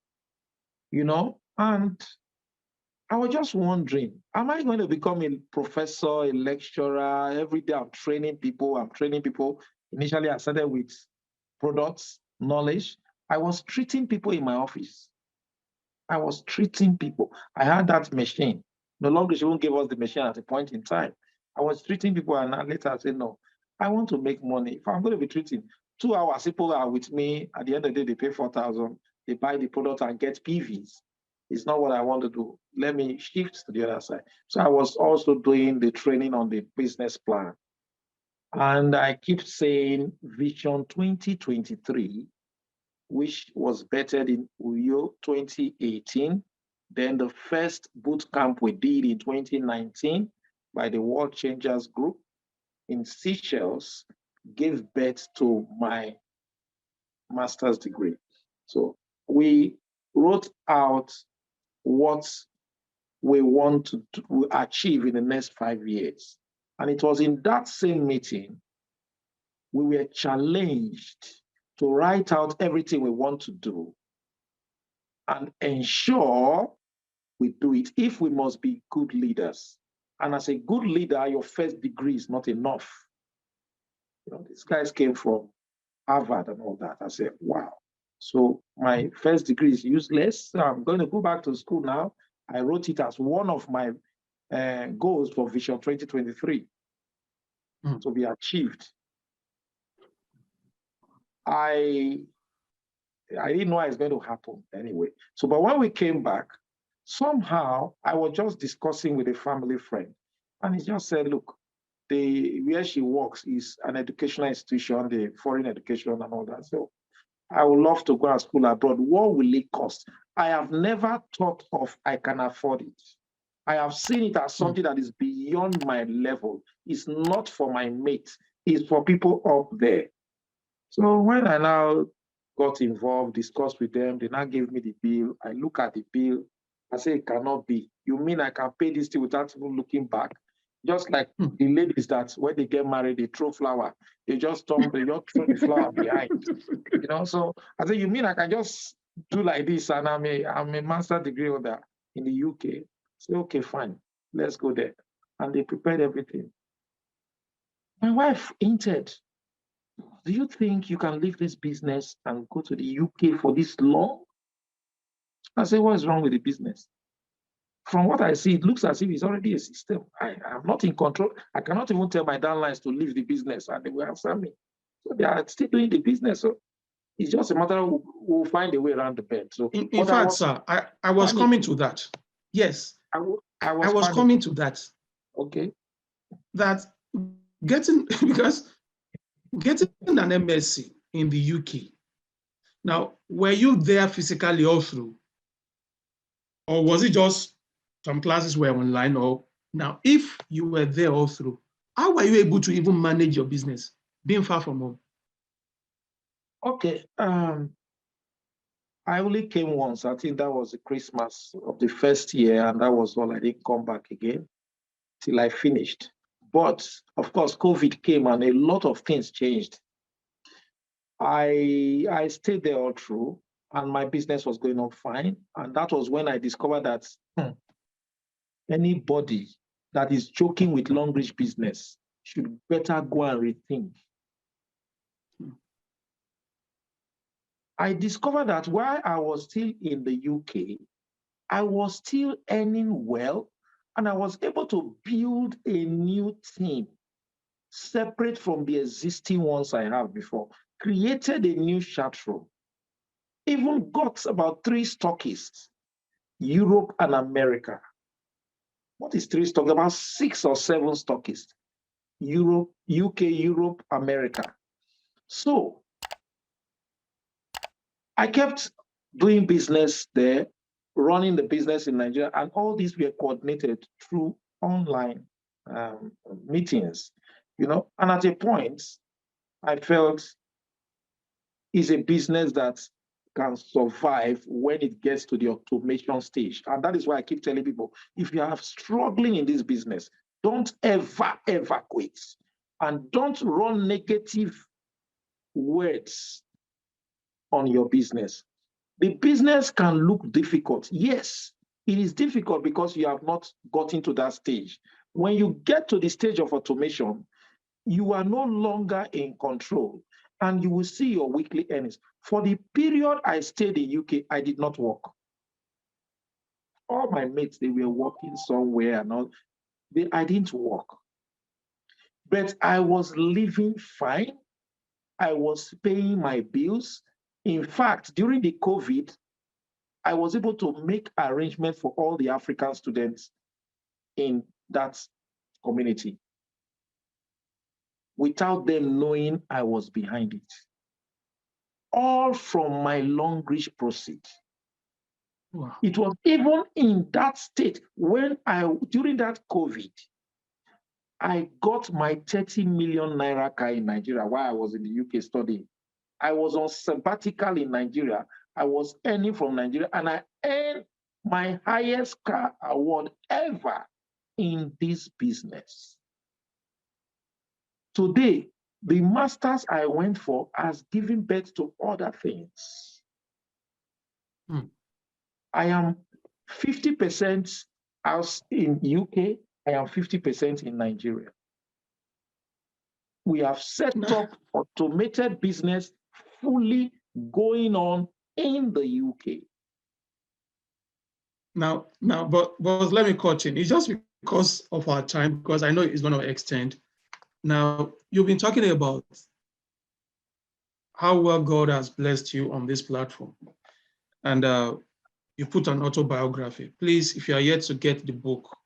and I was just wondering, am I going to become a professor, a lecturer? Every day I'm training people. Initially, I started with products, knowledge. I was treating people in my office. I was treating people. I had that machine. No longer she won't give us the machine at a point in time. I was treating people, and later I said, no, I want to make money. If I'm going to be treating 2 hours, people are with me. At the end of the day, they pay 4,000. They buy the product and get PVs. It's not what I want to do. Let me shift to the other side. So I was also doing the training on the business plan. And I keep saying Vision 2023, which was bettered in Uyo 2018. Then the first boot camp we did in 2019 by the World Changers Group in Seychelles gave birth to my master's degree. So we wrote out what we want to achieve in the next 5 years. And it was in that same meeting, we were challenged to write out everything we want to do and ensure we do it if we must be good leaders. And as a good leader, your first degree is not enough. These guys came from Harvard and all that. I said, wow. So my first degree is useless. So I'm going to go back to school now. I wrote it as one of my goals for Vision 2023 to be achieved. I didn't know it was going to happen anyway. So, but when we came back, somehow I was just discussing with a family friend, and he just said, look, where she works is an educational institution, the foreign education and all that. So I would love to go to school abroad. What will it cost? I have never thought of I can afford it. I have seen it as something that is beyond my level. It's not for my mates. It's for people up there. So when I now got involved, discussed with them, they now gave me the bill. I look at the bill. I say, it cannot be. You mean I can pay this thing without even looking back? Just like the ladies that when they get married, they throw flower. They just throw the flower behind. So I say, you mean I can just do like this and I'm a master's degree holder in the UK? I say, okay, fine. Let's go there. And they prepared everything. My wife hinted, do you think you can leave this business and go to the UK for this long? I say, what's wrong with the business? From what I see, it looks as if it's already a system. I'm not in control. I cannot even tell my downlines to leave the business and they will answer me. So they are still doing the business. So it's just a matter of we'll find a way around the bend. So in fact, sir, I was coming to that. Yes, I was coming to that. Okay. That getting an MSc in the UK. Now, were you there physically all through? Or was it just some classes were online? Or now, if you were there all through, how were you able to even manage your business being far from home? Okay. I only came once. I think that was the Christmas of the first year, and that was all. I didn't come back again till I finished. But of course, COVID came and a lot of things changed. I stayed there all through. and my business was going on fine. And that was when I discovered that anybody that is joking with long-reach business should better go and rethink. I discovered that while I was still in the UK, I was still earning well, and I was able to build a new team separate from the existing ones I have before, created a new chat room, even got about 3 stockists, Europe and America. What is 3 stockists? About 6 or 7 stockists, Europe, UK, Europe, America. So I kept doing business there, running the business in Nigeria, and all these were coordinated through online meetings, you know. And at a point, I felt it's a business that can survive when it gets to the automation stage. And that is why I keep telling people, if you are struggling in this business, don't ever, ever quit. And don't run negative words on your business. The business can look difficult. Yes, it is difficult because you have not gotten to that stage. When you get to the stage of automation, you are no longer in control, and you will see your weekly earnings. For the period I stayed in UK, I did not work. All my mates, they were working somewhere and all. I didn't work. But I was living fine. I was paying my bills. In fact, during the COVID, I was able to make arrangements for all the African students in that community without them knowing I was behind it. All from my long-reach proceed. Wow. It was even in that state when during that COVID, I got my 30 million naira car in Nigeria while I was in the UK studying. I was on sabbatical in Nigeria. I was earning from Nigeria, and I earned my highest car award ever in this business. Today, the masters I went for has given birth to other things. I am 50% out in UK, I am 50% in Nigeria. We have set up automated business fully going on in the UK. Now, but let me cut in. It's just because of our time, because I know it's going to extend. Now, you've been talking about how well God has blessed you on this platform. And you put an autobiography. Please, if you are yet to get the book,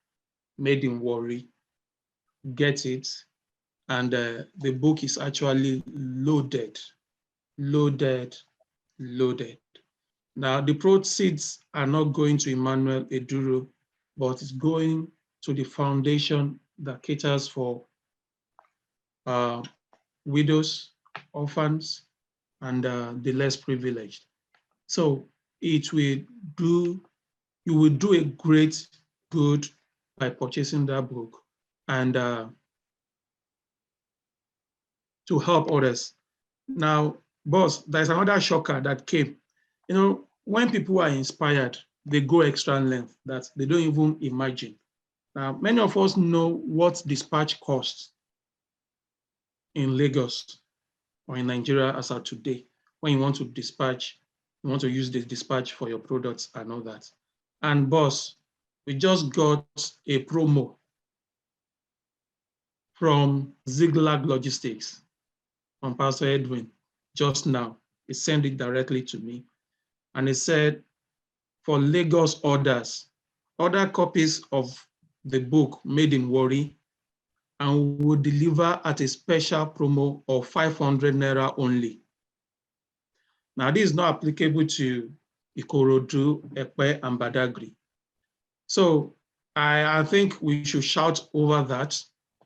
Made in Warri, get it. And the book is actually loaded. Now, the proceeds are not going to Emmanuel Duru, but it's going to the foundation that caters for widows, orphans, and the less privileged. So you will do a great good by purchasing that book and to help others. Now, boss, there's another shocker that came. You know, when people are inspired, they go extra length that they don't even imagine. Now, many of us know what dispatch costs in Lagos or in Nigeria as of today. When you want to dispatch, you want to use the dispatch for your products and all that. And boss, we just got a promo from Ziglag Logistics from Pastor Edwin just now. He sent it directly to me. And he said, for Lagos orders, order copies of the book Made in Warri, and will deliver at a special promo of 500 naira only. Now, this is not applicable to Ikorodu, Epe, and Badagry. So I think we should shout over that.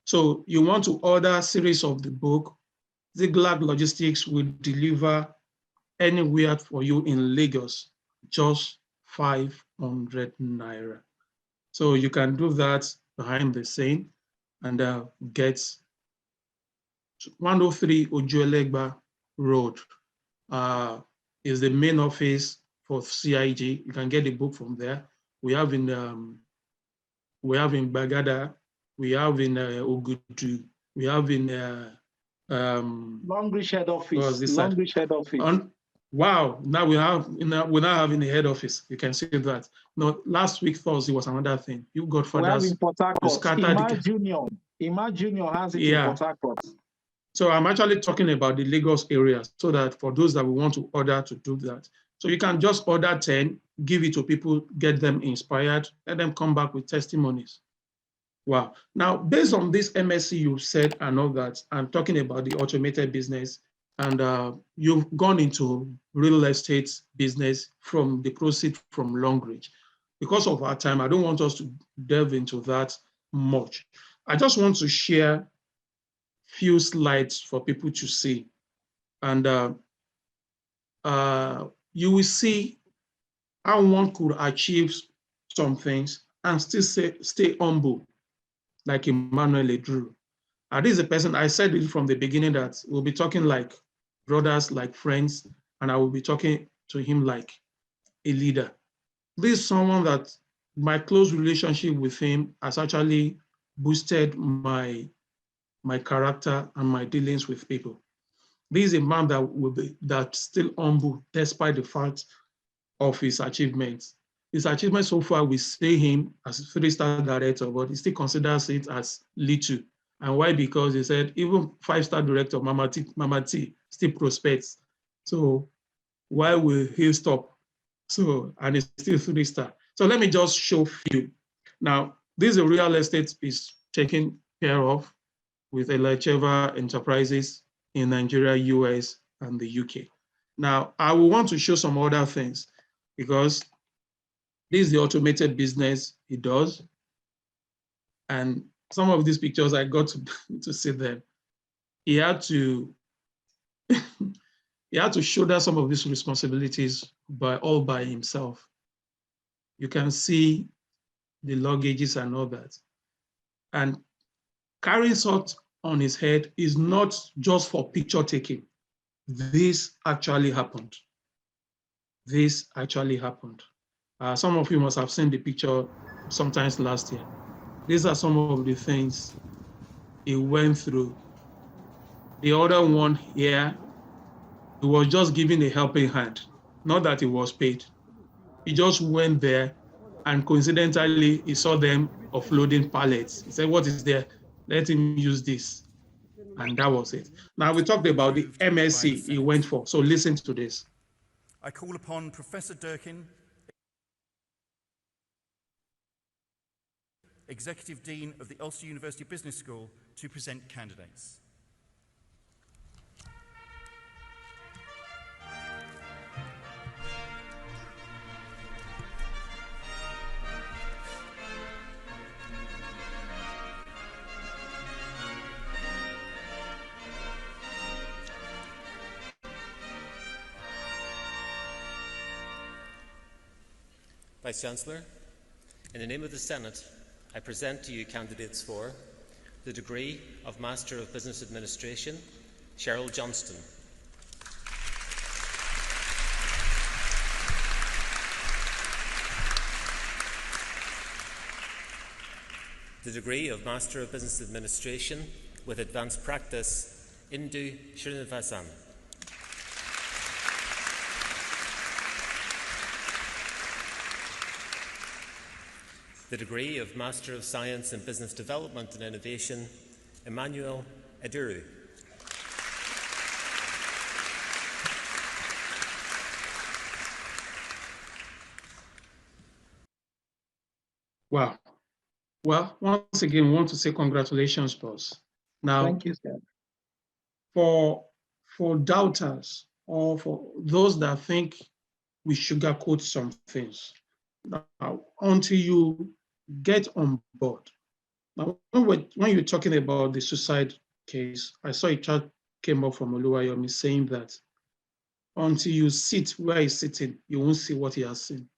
So you want to order a series of the book, Ziglag Logistics will deliver anywhere for you in Lagos, just 500 naira. So you can do that behind the scene and get 103 Ojuelegba Road, is the main office for CIG. You can get the book from there. We have in Bagada, we have in Ogudu, we have in Longreach head office. Longreach head office. Wow! Now we're now having a head office. You can see that. No, last week Thursday was another thing. You got for that. We have in Port Harcourt. Ima Junior has it in Port Harcourt. So I'm actually talking about the Lagos area, so that for those that we want to order to do that, so you can just order 10, give it to people, get them inspired, let them come back with testimonies. Wow. Now, based on this MSc you said and all that, I'm talking about the automated business, and you've gone into real estate business from the proceed from Longreach. Because of our time, I don't want us to delve into that much. I just want to share few slides for people to see. And you will see how one could achieve some things and still stay humble, like Emmanuel Duru. This is a person, I said it from the beginning that we'll be talking like brothers, like friends, and I will be talking to him like a leader. This is someone that my close relationship with him has actually boosted my character and my dealings with people. This is a man that's still humble despite the fact of his achievements. His achievements so far, we see him as a 3-star director, but he still considers it as little. And why? Because he said even 5-star director, Mama T still prospects. So why will he stop? So, and it's still 3-star. So let me just show you. Now, this is real estate is taken care of with Elacheva Enterprises in Nigeria, US, and the UK. Now, I will want to show some other things because this is the automated business he does. And some of these pictures I got to see them. He had to shoulder some of these responsibilities all by himself. You can see the luggages and all that. And carrying salt on his head is not just for picture taking. This actually happened. This actually happened. Some of you must have seen the picture sometimes last year. These are some of the things he went through. The other one here, he was just giving a helping hand, not that he was paid. He just went there and coincidentally, he saw them offloading pallets. He said, what is there? Let him use this. And that was it. Now we talked about the MSc he went for. So listen to this. I call upon Professor Durkin, Executive Dean of the Ulster University Business School, to present candidates. Vice-Chancellor, in the name of the Senate, I present to you candidates for the degree of Master of Business Administration, Cheryl Johnston. The degree of Master of Business Administration with Advanced Practice, Indu Srinivasan. The degree of Master of Science in Business Development and Innovation, Emmanuel Duru. Wow. Well, once again, we want to say congratulations, boss. Now, thank you, sir. For doubters or for those that think we sugarcoat some things, now, until you get on board. Now, when you're talking about the suicide case, I saw a chat came up from Oluwayomi saying that until you sit where he's sitting, you won't see what he has seen.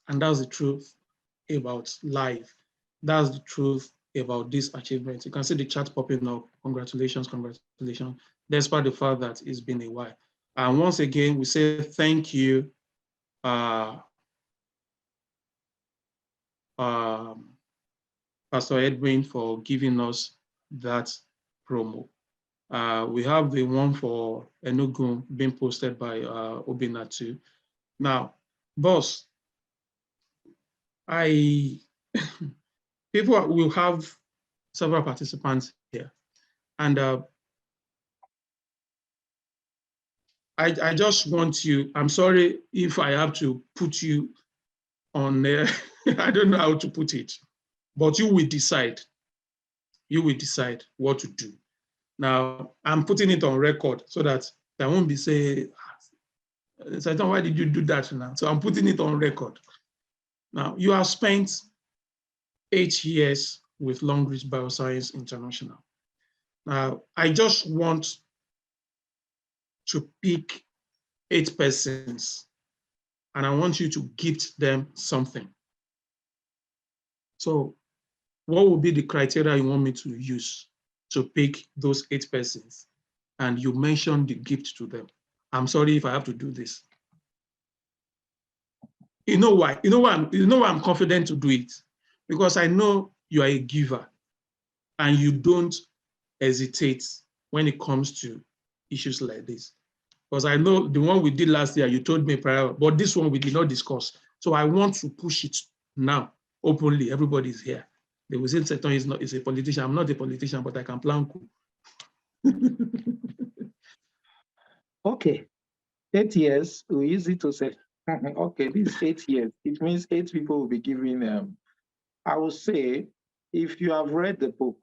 And that's the truth about life. That's the truth about this achievement. You can see the chat popping up. Congratulations, congratulations, despite the fact that it's been a while. And once again, we say thank you, Pastor Edwin, for giving us that promo. We have the one for Enugu being posted by Obina too. Now, boss, people will have several participants here, and I just want you, I'm sorry if I have to put you on there. I don't know how to put it, but you will decide. You will decide what to do. Now, I'm putting it on record so that I won't be saying, Satan, why did you do that now? So I'm putting it on record. Now, you have spent 8 years with Longreach Bioscience International. Now, I just want to pick 8 persons, and I want you to gift them something. So what would be the criteria you want me to use to pick those 8 persons? And you mention the gift to them. I'm sorry if I have to do this. You know why? You know why I'm confident to do it? Because I know you are a giver and you don't hesitate when it comes to issues like this. Because I know the one we did last year, you told me prior, but this one we did not discuss. So I want to push it now openly. Everybody is here. They will say Satan is a politician. I'm not a politician, but I can plan coup. Okay, 8 years, easy to say. Okay, this 8 years, it means 8 people will be given. I will say, if you have read the book,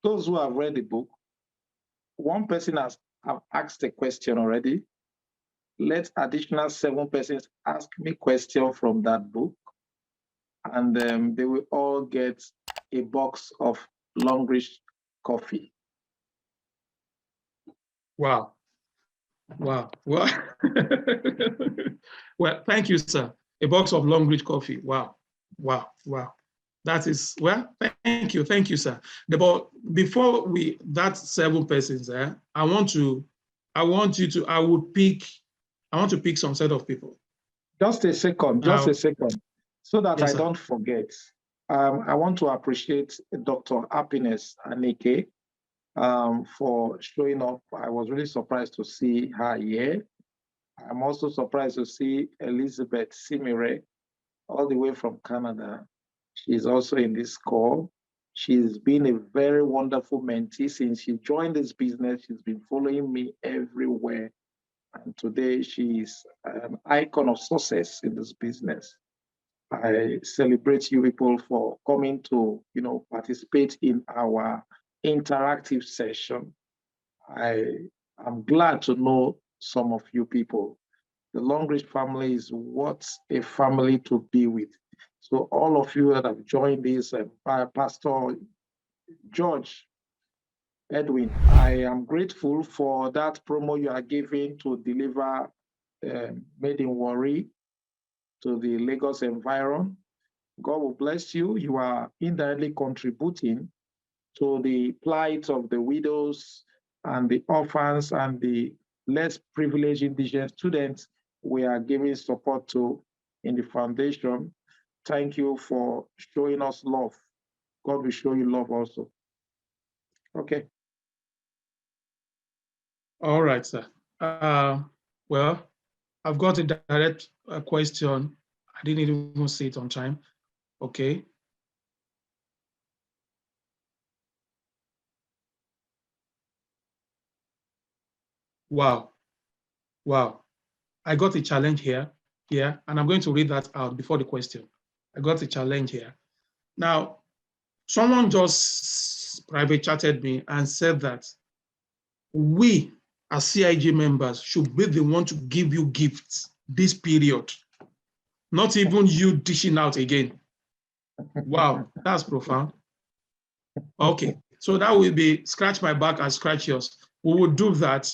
those who have read the book, one person have asked a question already. Let additional 7 persons ask me question from that book, and they will all get a box of Longreach coffee. Wow. Wow. Well, well, thank you, sir. A box of Longreach coffee. Wow. Wow. Wow. That is, well, thank you, sir. But before that 7 persons, I want to pick some set of people. Just a second, so that yes, I don't forget. I want to appreciate Dr. Happiness Anike for showing up. I was really surprised to see her here. I'm also surprised to see Elizabeth Simire, all the way from Canada. She's also in this call. She's been a very wonderful mentee since she joined this business. She's been following me everywhere. And today she's an icon of success in this business. I celebrate you people for coming to, participate in our interactive session. I'm glad to know some of you people. The Longreach family is what a family to be with. So all of you that have joined this, Pastor George Edwin, I am grateful for that promo you are giving to deliver Made in Warri to the Lagos environ. God will bless you. You are indirectly contributing to the plight of the widows and the orphans and the less privileged indigenous students we are giving support to in the foundation. Thank you for showing us love. God will show you love also. Okay. All right, sir. Well, I've got a direct question. I didn't even see it on time. Okay. Wow. Wow. I got a challenge here, and I'm going to read that out before the question. I got a challenge here. Now, someone just private chatted me and said that we as CIG members should be the one to give you gifts this period, not even you dishing out again. Wow, that's profound. Okay, so that will be scratch my back and scratch yours. We will do that.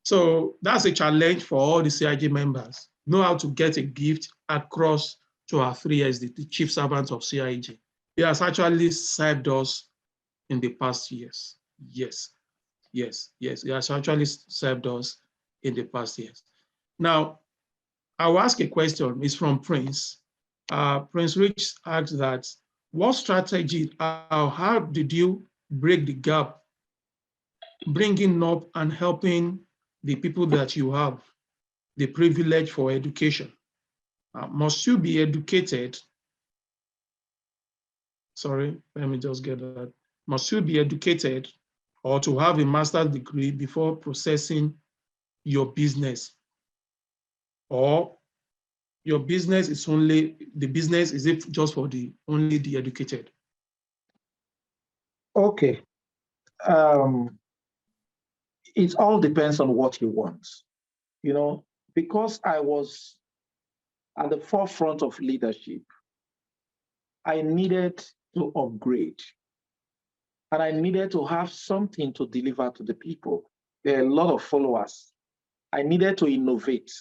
So that's a challenge for all the CIG members. Know how to get a gift across to our 3S, the chief servants of CIG. He has actually served us in the past years. Yes. He has actually served us in the past years. Now, I'll ask a question. It's from Prince. Prince Rich asks that, what strategy, how did you break the gap, bringing up and helping the people that you have the privilege for education? Must you be educated? Sorry, let me just get that. Must you be educated or to have a master's degree before processing your business? Or your business is only, the business is it just for only the educated? Okay. It all depends on what you want. You know, because I was at the forefront of leadership, I needed to upgrade. And I needed to have something to deliver to the people. There are a lot of followers. I needed to innovate.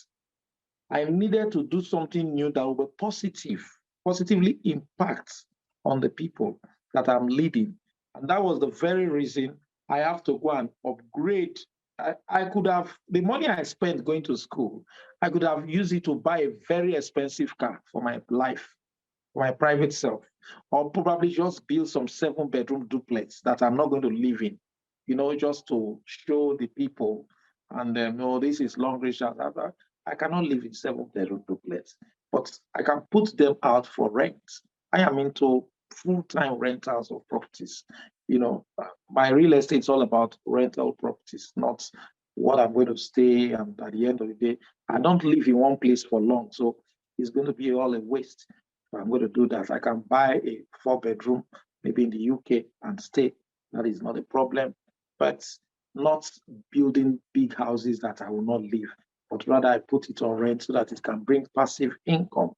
I needed to do something new that will be positively impact on the people that I'm leading. And that was the very reason I have to go and upgrade. I could have, the money I spent going to school, I could have used it to buy a very expensive car for my life, for my private self, or probably just build some 7-bedroom duplex that I'm not going to live in, you know, just to show the people. And no, this is long range. I cannot live in 7-bedroom duplex, but I can put them out for rent. I am into full-time rentals of properties. You know, my real estate is all about rental properties, not what I'm going to stay. And at the end of the day, I don't live in one place for long. So it's going to be all a waste. If I'm going to do that, I can buy a 4-bedroom, maybe in the UK, and stay. That is not a problem. But not building big houses that I will not live, but rather I put it on rent so that it can bring passive income.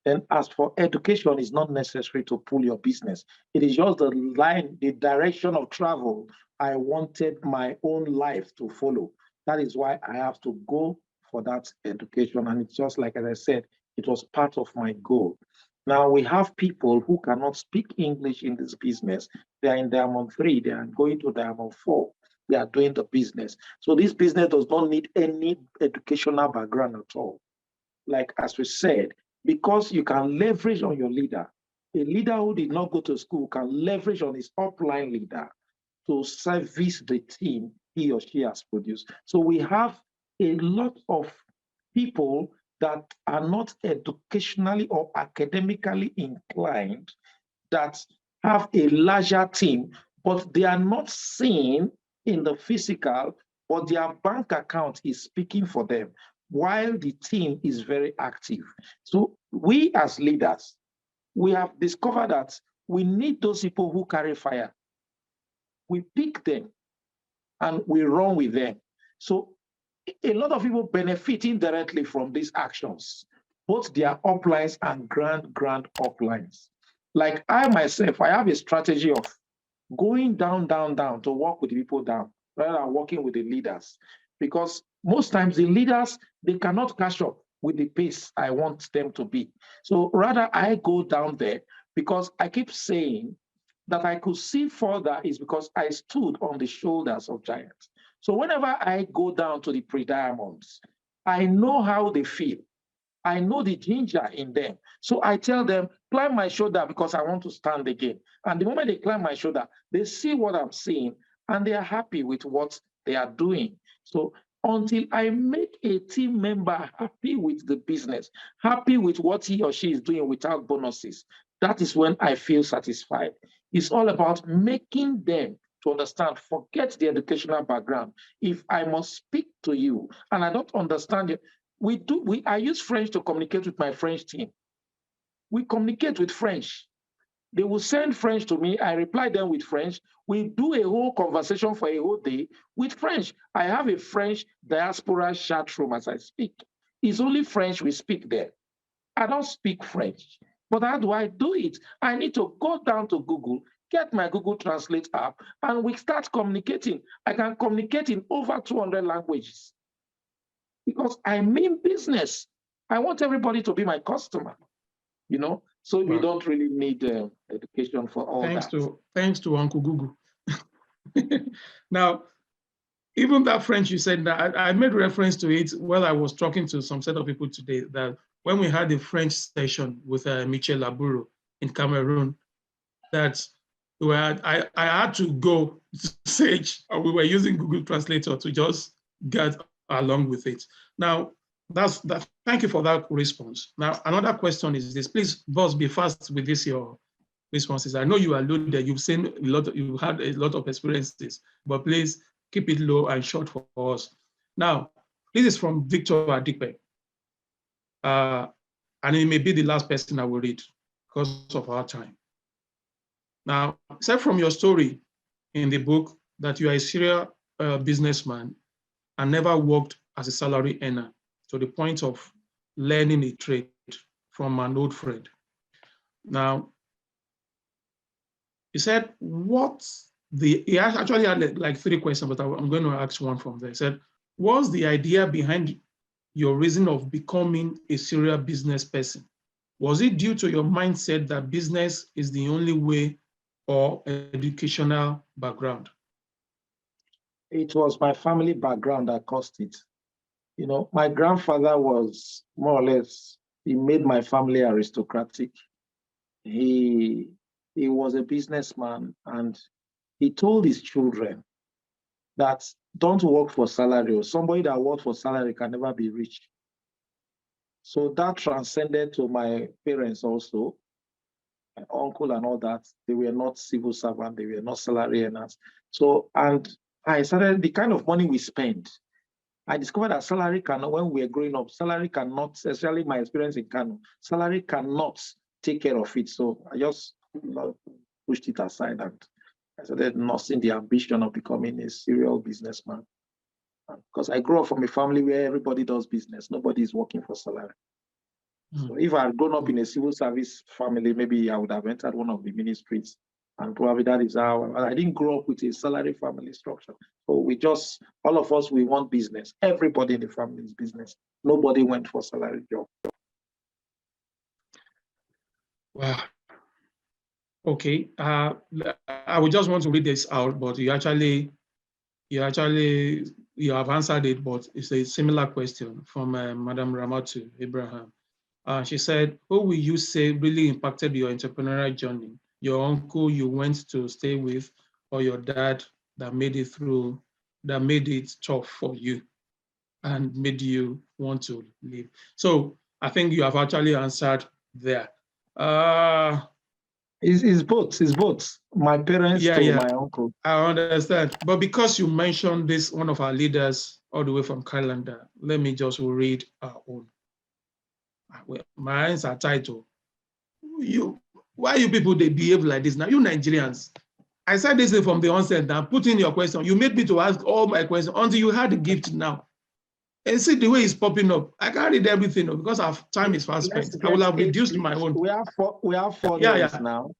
And as for education, it's not necessary to pull your business. It is just the line, the direction of travel I wanted my own life to follow. That is why I have to go for that education. And it's just like, as I said, it was part of my goal. Now we have people who cannot speak English in this business. They are in Diamond 3, they are going to Diamond 4. They are doing the business. So this business does not need any educational background at all. Like as we said, because you can leverage on your leader. A leader who did not go to school can leverage on his upline leader to service the team he or she has produced. So we have a lot of people that are not educationally or academically inclined that have a larger team, but they are not seen in the physical, but their bank account is speaking for them while the team is very active. So we as leaders, we have discovered that we need those people who carry fire. We pick them and we run with them. So a lot of people benefit indirectly from these actions, both their uplines and grand uplines. Like I myself, I have a strategy of going down to work with the people down rather than working with the leaders. Because most times the leaders, they cannot catch up with the pace I want them to be. So rather I go down there because I keep saying that I could see further is because I stood on the shoulders of giants. So whenever I go down to the pre-diamonds, I know how they feel. I know the ginger in them. So I tell them, climb my shoulder because I want to stand again. And the moment they climb my shoulder, they see what I'm seeing and they are happy with what they are doing. So until I make a team member happy with the business, happy with what he or she is doing without bonuses, that is when I feel satisfied. It's all about making them to understand, forget the educational background. If I must speak to you and I don't understand you, I use French to communicate with my French team. We communicate with French. They will send French to me. I reply them with French. We do a whole conversation for a whole day with French. I have a French diaspora chat room as I speak. It's only French we speak there. I don't speak French. But how do I do it? I need to go down to Google, get my Google Translate app, and we start communicating. I can communicate in over 200 languages because I mean business. I want everybody to be my customer, you know? So we don't really need education for all thanks that. Thanks to Uncle Google. Now, even that French you said, that I made reference to it while I was talking to some set of people today, that when we had a French session with Michel Laburu in Cameroon, that I had to go to Sage, or we were using Google Translator to just get along with it. Now, that's that. Thank you for that response. Now, another question is this. Please, boss, be fast with this, your responses. I know you are loaded. You've seen a lot. You've had a lot of experiences, but please keep it low and short for us. Now, this is from Victor Adipe. And it may be the last person I will read because of our time. Now, aside from your story in the book that you are a serial businessman and never worked as a salary earner to the point of learning a trade from an old friend. Now, he said, he actually had like 3 questions, but I'm going to ask one from there. He said, what's the idea behind your reason of becoming a serial business person? Was it due to your mindset that business is the only way, or educational background? It was my family background that caused it. You know, my grandfather was more or less, he made my family aristocratic. He was a businessman, and he told his children that don't work for salary, or somebody that works for salary can never be rich. So that transcended to my parents also, my uncle and all that. They were not civil servants, they were not salary earners. So, and I started the kind of money we spend. I discovered that salary cannot, when we were growing up, salary cannot, especially my experience in Kano, salary cannot take care of it. So I just pushed it aside, and I started nursing the ambition of becoming a serial businessman. Because I grew up from a family where everybody does business, nobody is working for salary. So if I had grown up in a civil service family, maybe I would have entered one of the ministries, and probably that is how I didn't grow up with a salary family structure. So we just, all of us, we want business. Everybody in the family is business. Nobody went for salary job. Wow. Okay. I would just want to read this out, but you have answered it, but it's a similar question from Madam Ramatu Abraham. She said, who will you say really impacted your entrepreneurial journey? Your uncle you went to stay with, or your dad that made it through, that made it tough for you and made you want to leave? So I think you have actually answered there. It's both. My parents to my uncle. I understand. But because you mentioned this, one of our leaders all the way from Calendar, let me just read our own. My hands are tied to you. Why you people, they behave like this now? You Nigerians. I said this from the onset now, put in your question. You made me to ask all my questions until you had the gift now. And see the way it's popping up. I can't read everything because our time is fast spent. I will have reduced my own. We have four names now.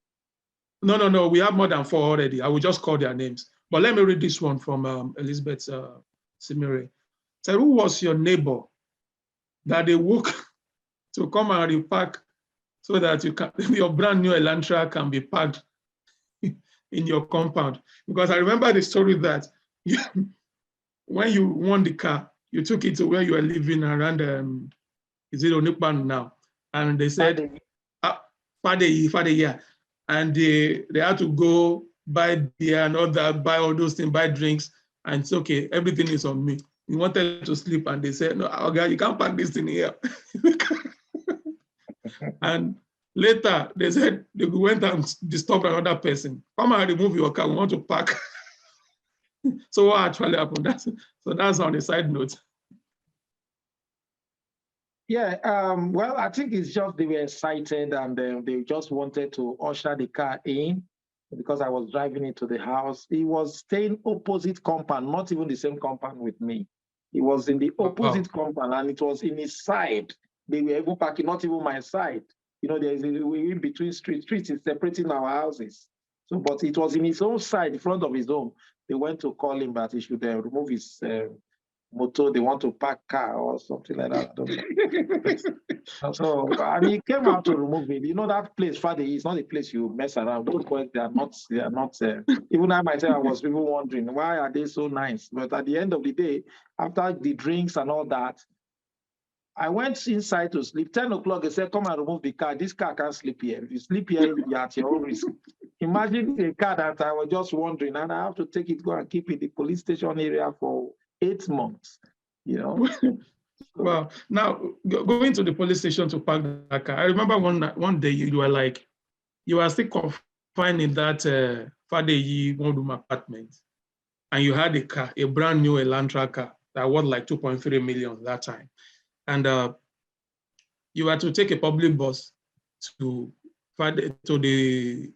No. We have more than 4 already. I will just call their names. But let me read this one from Elizabeth Simire. So who was your neighbor that they woke to come and repack so that your brand new Elantra can be packed in your compound? Because I remember the story that when you won the car, you took it to where you are living around, is it Onipan now? And they said, Father, yeah. And they had to go buy beer and all that, buy all those things, buy drinks. And it's okay, everything is on me. We wanted to sleep, and they said, no, okay, you can't pack this thing here. And later, they said they went and disturbed another person. Come and remove your car, we want to pack. So what actually happened? That's on a side note. Yeah, well, I think it's just they were excited, and they just wanted to usher the car in because I was driving it to the house. He was staying opposite compound, not even the same compound with me. He was in the opposite compound, and it was in his side. They were even parking, not even my side. You know, there's in between streets is separating our houses. So, but it was in his own side, in front of his home. They went to call him that he should remove his motor, they want to park car or something like that. I don't know. So, and he came out to remove it. You know, that place, Friday, is not a place you mess around. Those boys, they are not, even I myself, I was people wondering, why are they so nice? But at the end of the day, after the drinks and all that, I went inside to sleep. 10 o'clock, they said, come and remove the car. This car can't sleep here. If you sleep here, you're at your own risk. Imagine a car that I was just wondering, and I have to take it, go and keep it in the police station area for 8 months, you know. Well, now going to the police station to park the car. I remember one day you were like, you were still confined in that Fadeyi one-room apartment, and you had a car, a brand new Elantra car that was like 2.3 million that time, and you had to take a public bus to Anthony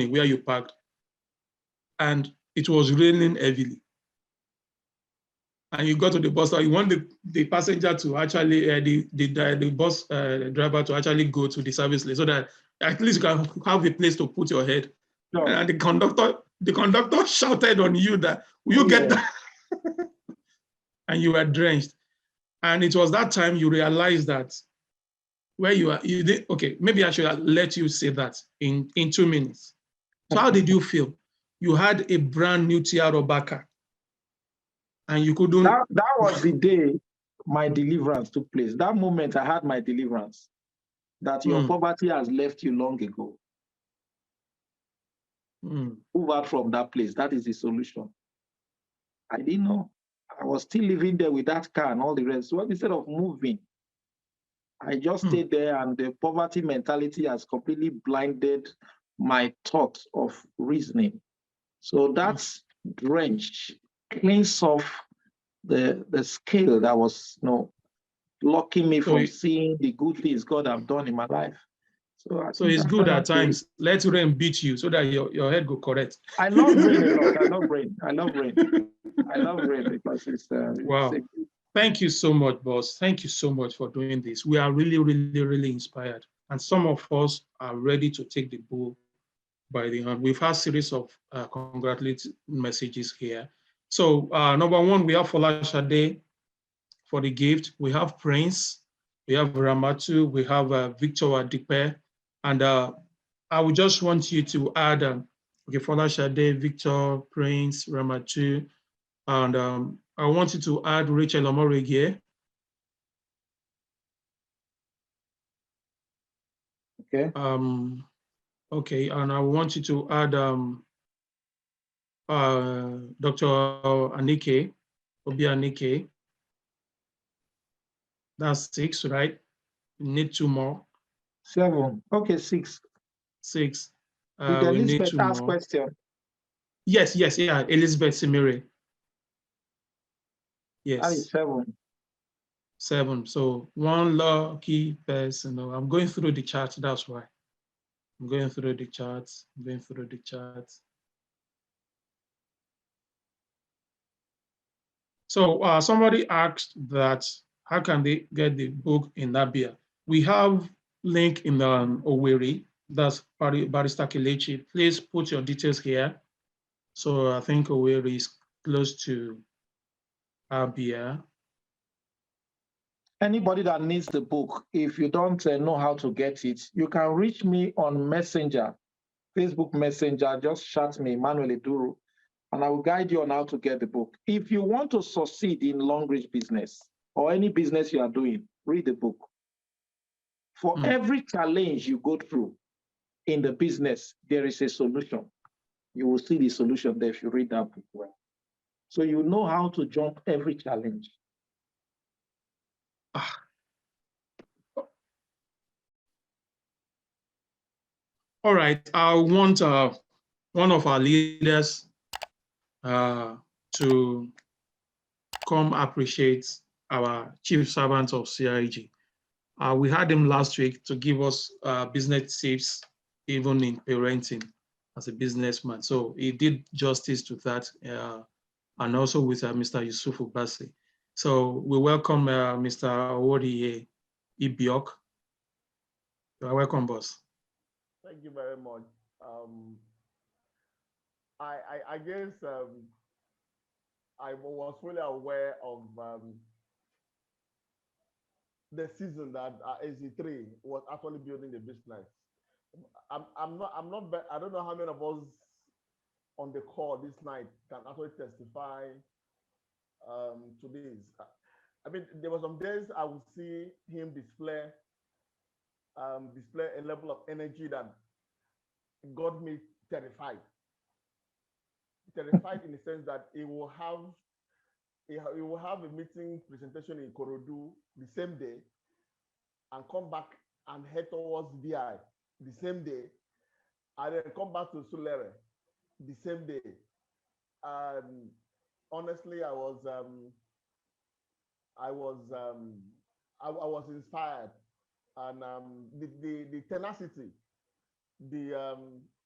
where you parked, and it was raining heavily. And you got to the bus stop, you want the passenger to actually, the bus driver to actually go to the service lane so that at least you can have a place to put your head. No. And the conductor shouted on you that, will you get that? And you were drenched. And it was that time you realized that where you are, okay, maybe I should let you say that in 2 minutes. So how did you feel? You had a brand new Tiara car. And you couldn't. That was the day my deliverance took place. That moment I had my deliverance, that your poverty has left you long ago. Move out from that place. That is the solution. I didn't know. I was still living there with that car and all the rest. So instead of moving, I just stayed there, and the poverty mentality has completely blinded my thought of reasoning. So that's drenched, cleans off the scale that was, blocking me from seeing the good things God have done in my life. So it's good at times. Let rain beat you so that your head go correct. I love rain a lot. I love rain. I love rain because it's wow. Thank you so much, boss. Thank you so much for doing this. We are really, really, really inspired. And some of us are ready to take the bull by the hand. We've had a series of congratulatory messages here. So number one, we have Folashade for the gift. We have Prince, we have Ramatu, we have Victor Adipe. And I would just want you to add, okay, Folashade, Victor, Prince, Ramatu, and I want you to add Rachel Omoregie. Okay. Okay, and I want you to add Dr. Anike, Obi Anike. That's 6, right? You need 2 more. 7. Okay, 6. 6. Did Elizabeth ask question? Yes, yeah, Elizabeth Simire. Yes. That is 7. 7. So 1 lucky person. I'm going through the chart. That's why. I'm going through the charts. So somebody asked that, how can they get the book in Abia? We have link in Owerri. That's Barrister Kelechi. Please put your details here. So I think Owerri is close to Abia. Anybody that needs the book, if you don't know how to get it, you can reach me on Messenger, Facebook Messenger. Just chat me, Emmanuel Duru, and I will guide you on how to get the book. If you want to succeed in long-range business or any business you are doing, read the book. For every challenge you go through in the business, there is a solution. You will see the solution there if you read that book well. So you know how to jump every challenge. All right, I want one of our leaders to come appreciate our chief servant of CIG. We had him last week to give us business tips, even in parenting as a businessman. So he did justice to that, and also with Mr. Yusuf Ubasi. So we welcome Mr. Warri Ibiok. You are welcome, boss. Thank you very much. I guess I was fully aware of the season that AC3 was actually building the business. I'm not, I don't know how many of us on the call this night can actually testify to this. I mean, there were some days I would see him display a level of energy that got me terrified. Terrified in the sense that he will have a meeting presentation in Korodu the same day and come back and head towards BI the same day, and then come back to Sulere the same day. And honestly, I was inspired, and the tenacity, the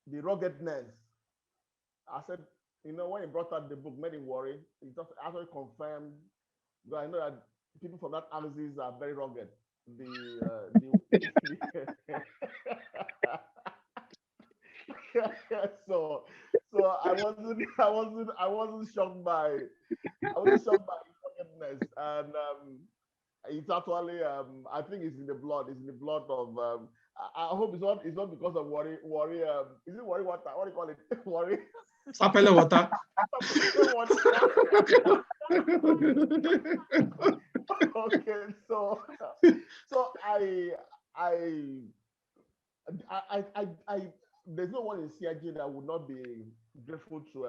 ruggedness. I said, you know, when he brought out the book Made in Warri, it just actually confirmed. I know that people from that axis are very rugged. So I wasn't shocked by his ruggedness, and it's actually I think it's in the blood. It's in the blood of I hope it's not because of Warri. Is it Warri water? What do you call it? Warri. Sapele water. Okay, so I there's no one in CIG that would not be grateful to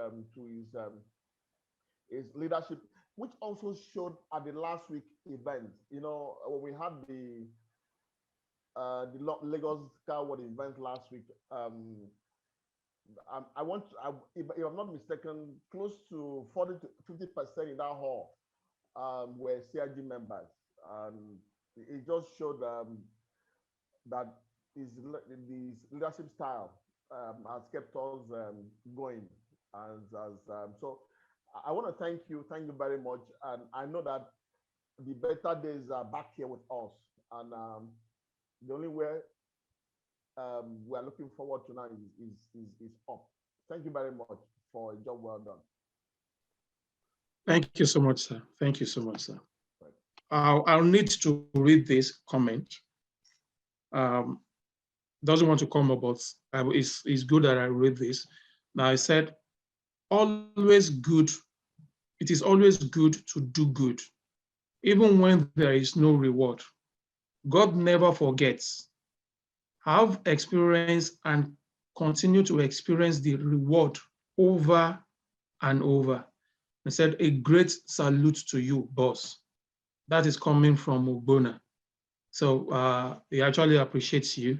his leadership, which also showed at the last week event. You know, when we had the Lagos Car World event last week. If I'm not mistaken, close to 40 to 50% in that hall were CIG members, and it just showed that his leadership style has kept us going. So I want to thank you very much, and I know that the better days are back here with us, and the only way we are looking forward to now is up. Thank you very much for a job well done. Thank you so much, sir. Thank you so much, sir. Right. I'll need to read this comment. Doesn't want to come up, but it's good that I read this. Now, I said, always good. It is always good to do good, even when there is no reward. God never forgets. Have experienced and continue to experience the reward over and over. I said, a great salute to you, boss. That is coming from Ogbona. So he actually appreciates you.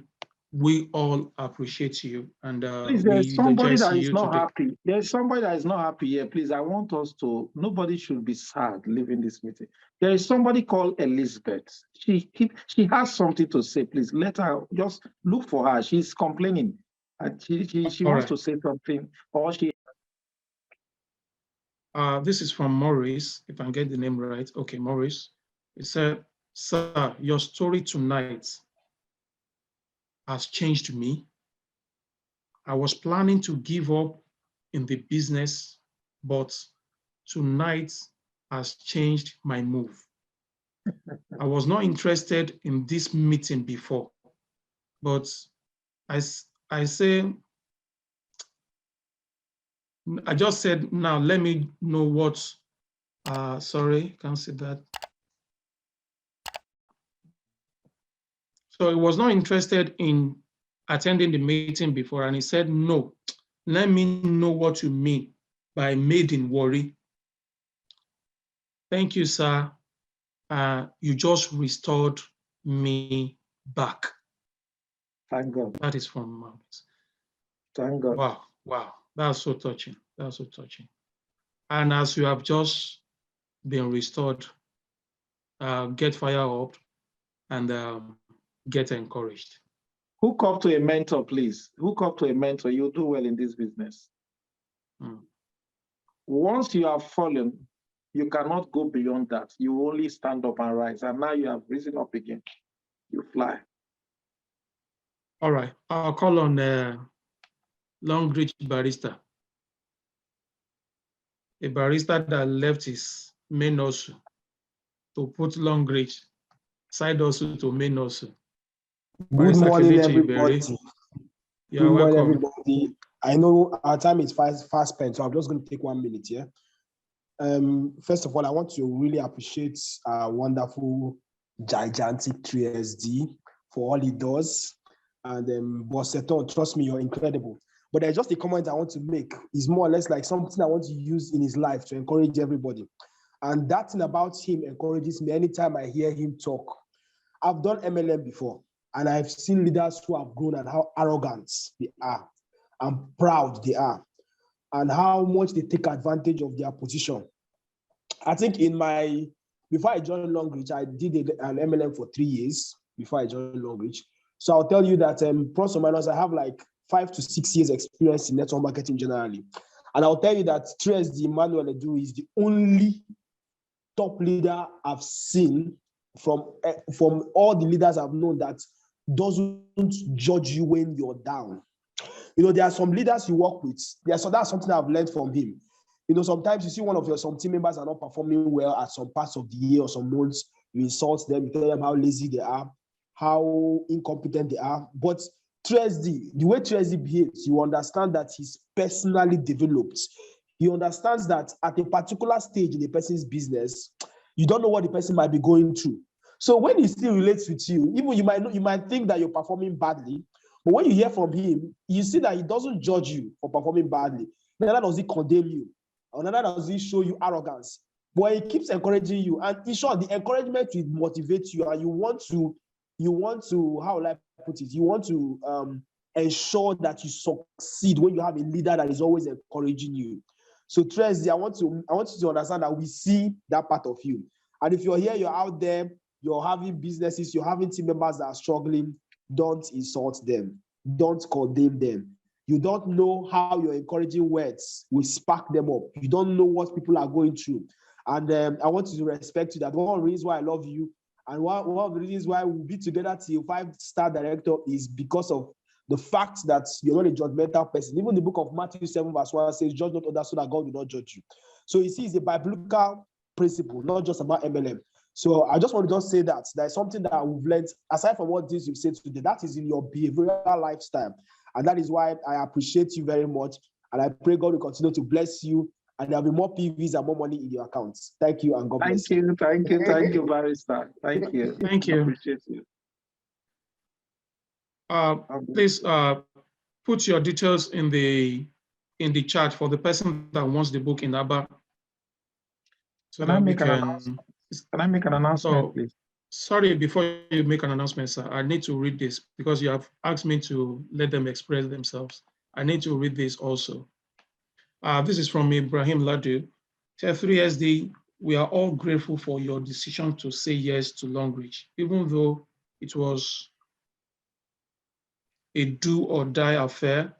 We all appreciate you. And please, there's somebody that is not happy. There's somebody that is not happy here. Please, I want us to, nobody should be sad leaving this meeting. There is somebody called Elizabeth. She has something to say. Please, let her, just look for her. She's complaining. And she wants to say something. Or she. This is from Maurice, if I can get the name right. Okay, Maurice. He said, sir, your story tonight has changed me. I was planning to give up in the business, but tonight has changed my move. I was not interested in this meeting before, but I say, I just said, now let me know what, sorry, can't see that. So he was not interested in attending the meeting before, and he said, no, let me know what you mean by made in Warri. Thank you, sir. You just restored me back. Thank God. That is from Maurice. Thank God. Wow, wow, that's so touching. That's so touching. And as you have just been restored, get fired up and get encouraged. Hook up to a mentor, please. Hook up to a mentor. You'll do well in this business. Once you have fallen, you cannot go beyond that. You only stand up and rise. And now you have risen up again. You fly. All right. I'll call on Long Reach Barrister. a barrister that left his main hustle to put Longreach side hustle to main hustle. Good morning, everybody. You're Good morning, welcome. everybody. I know our time is fast spent, so I'm just going to take 1 minute here. First of all, I want to really appreciate our wonderful, gigantic 3SD for all he does. And Boss Seton, trust me, you're incredible. But there's just a comment I want to make. It's more or less like something I want to use in his life to encourage everybody. And that thing about him encourages me anytime I hear him talk. I've done MLM before, and I've seen leaders who have grown and how arrogant they are and proud they are, and how much they take advantage of their position. I think before I joined Longreach, I did an MLM for 3 years before I joined Longreach. So I'll tell you that plus or minus, I have like 5 to 6 years experience in network marketing generally. And I'll tell you that 3SD Emmanuel Duru is the only top leader I've seen from all the leaders I've known that doesn't judge you when you're down. You know, there are some leaders you work with. That's something I've learned from him. You know, sometimes you see some team members are not performing well at some parts of the year or some months. You insult them, you tell them how lazy they are, how incompetent they are. But 3SD, the way 3SD behaves, you understand that he's personally developed. He understands that at a particular stage in a person's business, you don't know what the person might be going through. So when he still relates with you, even you might think that you're performing badly, but when you hear from him, you see that he doesn't judge you for performing badly. Neither does he condemn you, or neither does he show you arrogance. But he keeps encouraging you, and in short, the encouragement will motivate you, and you want to, how will I put it? You want to ensure that you succeed when you have a leader that is always encouraging you. So Tracy, I want you to understand that we see that part of you. And if you're here, you're out there, you're having businesses, you're having team members that are struggling, don't insult them. Don't condemn them. You don't know how your encouraging words will spark them up. You don't know what people are going through. And I want you to respect you. That one of the reasons why I love you, and one of the reasons why we'll be together till 5-star director is because of the fact that you're not a judgmental person. Even the book of Matthew 7 verse 1 says, judge not others so that God will not judge you. So you see, it's a biblical principle, not just about MLM. So I just want to say that there's something that we've learned, aside from what this you've said today, that is in your behavioral lifestyle. And that is why I appreciate you very much. And I pray God will continue to bless you, and there'll be more PVs and more money in your accounts. Thank you, and God bless you. Thank you, Barrister. Thank you. Thank you. Appreciate you. Please put your details in the chat for the person that wants the book in ABBA. So Can I make an announcement, please? Sorry, before you make an announcement, sir, I need to read this because you have asked me to let them express themselves. I need to read this also. This is from Ibrahim Ladu. 3SD, we are all grateful for your decision to say yes to Longreach, even though it was a do or die affair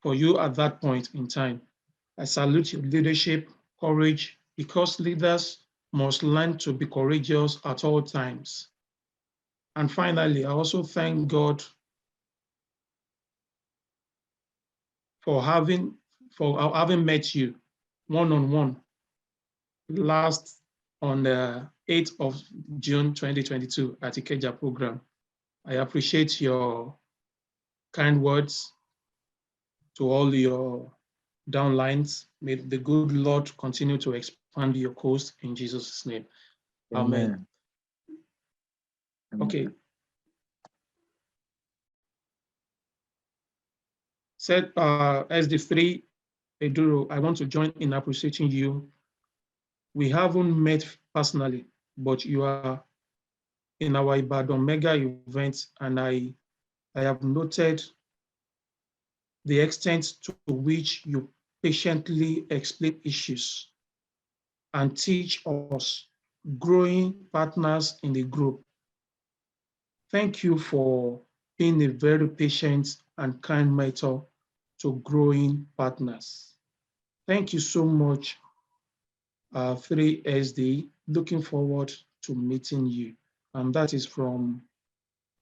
for you at that point in time. I salute your leadership, courage, because leaders must learn to be courageous at all times. And finally, I also thank God for having met you one-on-one last on the 8th of June 2022 at Ikeja program. I appreciate your kind words to all your downlines. May the good Lord continue to expand your coast in Jesus' name. Amen. Okay. Said SD3, EDURU, I want to join in appreciating you. We haven't met personally, but you are in our Ibadan mega event, and I have noted the extent to which you patiently explain issues and teach us, growing partners in the group. Thank you for being a very patient and kind mentor to growing partners. Thank you so much, 3SD. Looking forward to meeting you. And that is from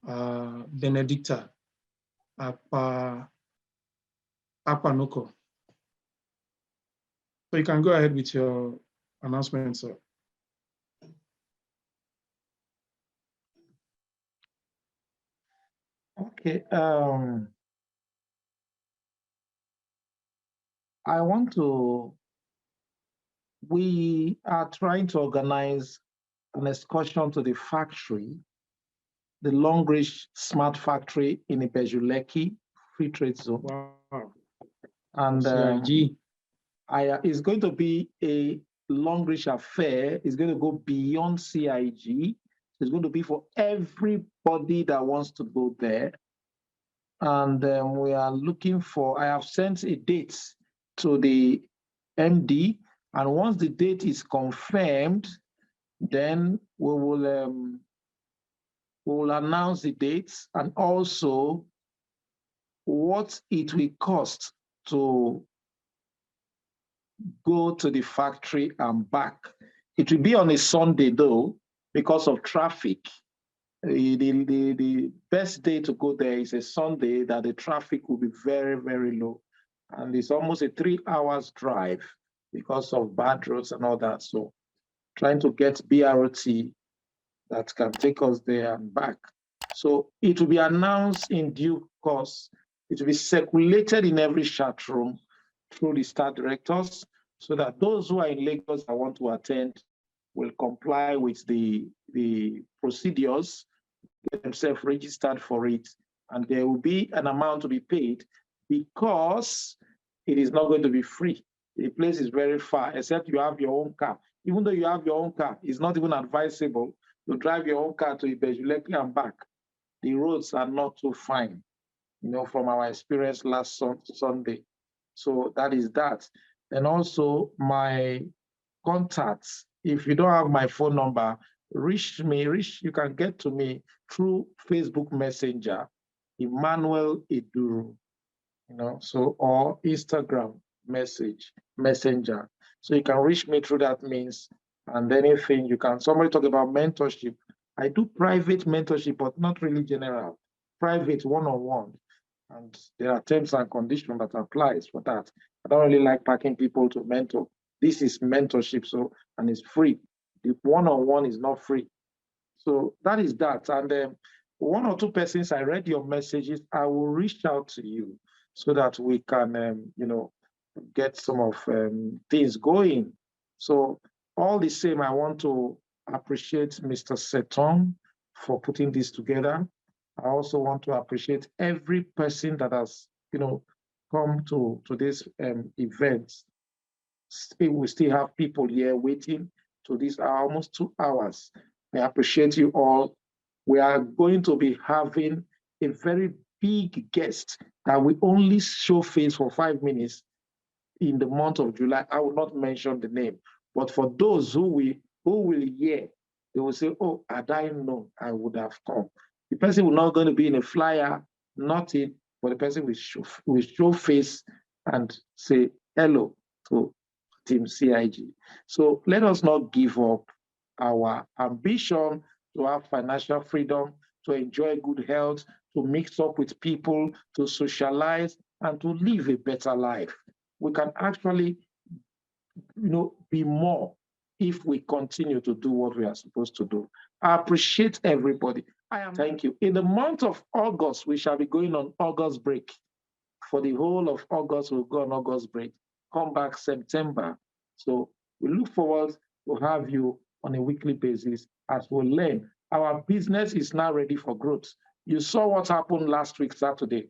Benedicta Apanoko. So you can go ahead with your announcement, sir. Okay. We are trying to organize an excursion to the factory, the Long Range Smart Factory in Ibejuleki Free Trade Zone. Wow. And CIG. it's going to be a long range affair. It's going to go beyond CIG. It's going to be for everybody that wants to go there. And we are looking for, I have sent a date to the MD. And once the date is confirmed, then we will announce the dates and also what it will cost to go to the factory and back. It will be on a Sunday though, because of traffic. The best day to go there is a Sunday that the traffic will be very, very low. And it's almost a 3 hours drive because of bad roads and all that. So trying to get BRT that can take us there and back. So it will be announced in due course. It will be circulated in every chat room through the staff directors so that those who are in Lagos that want to attend will comply with the procedures, get themselves registered for it, and there will be an amount to be paid because it is not going to be free. The place is very far, except you have your own car. Even though you have your own car, it's not even advisable to drive your own car to Ibejuleki and back. The roads are not too fine, from our experience last Sunday. So that is that. And also my contacts, if you don't have my phone number, you can get to me through Facebook Messenger, Emmanuel Duru, or Instagram Messenger. So you can reach me through that means, and anything you can. Somebody talk about mentorship. I do private mentorship, but not really general. Private one-on-one. And there are terms and conditions that applies for that. I don't really like packing people to mentor. This is mentorship, and it's free. The one-on-one is not free. So that is that. And one or two persons, I read your messages, I will reach out to you so that we can, get some of things going. So all the same, I want to appreciate Mr. Seton for putting this together. I also want to appreciate every person that has, come to this event. We still have people here waiting to this almost 2 hours. I appreciate you all. We are going to be having a very big guest that we only show face for 5 minutes in the month of July. I will not mention the name, but for those who will hear, they will say, oh, had I known, I would have come. The person will not going to be in a flyer, nothing, but the person will show face and say hello to Team CIG. So let us not give up our ambition to have financial freedom, to enjoy good health, to mix up with people, to socialize, and to live a better life. We can actually, be more if we continue to do what we are supposed to do. I appreciate everybody. Thank you. In the month of August, we shall be going on August break. For the whole of August, we'll go on August break. Come back September. So we look forward to have you on a weekly basis as we learn. Our business is now ready for growth. You saw what happened last week, Saturday.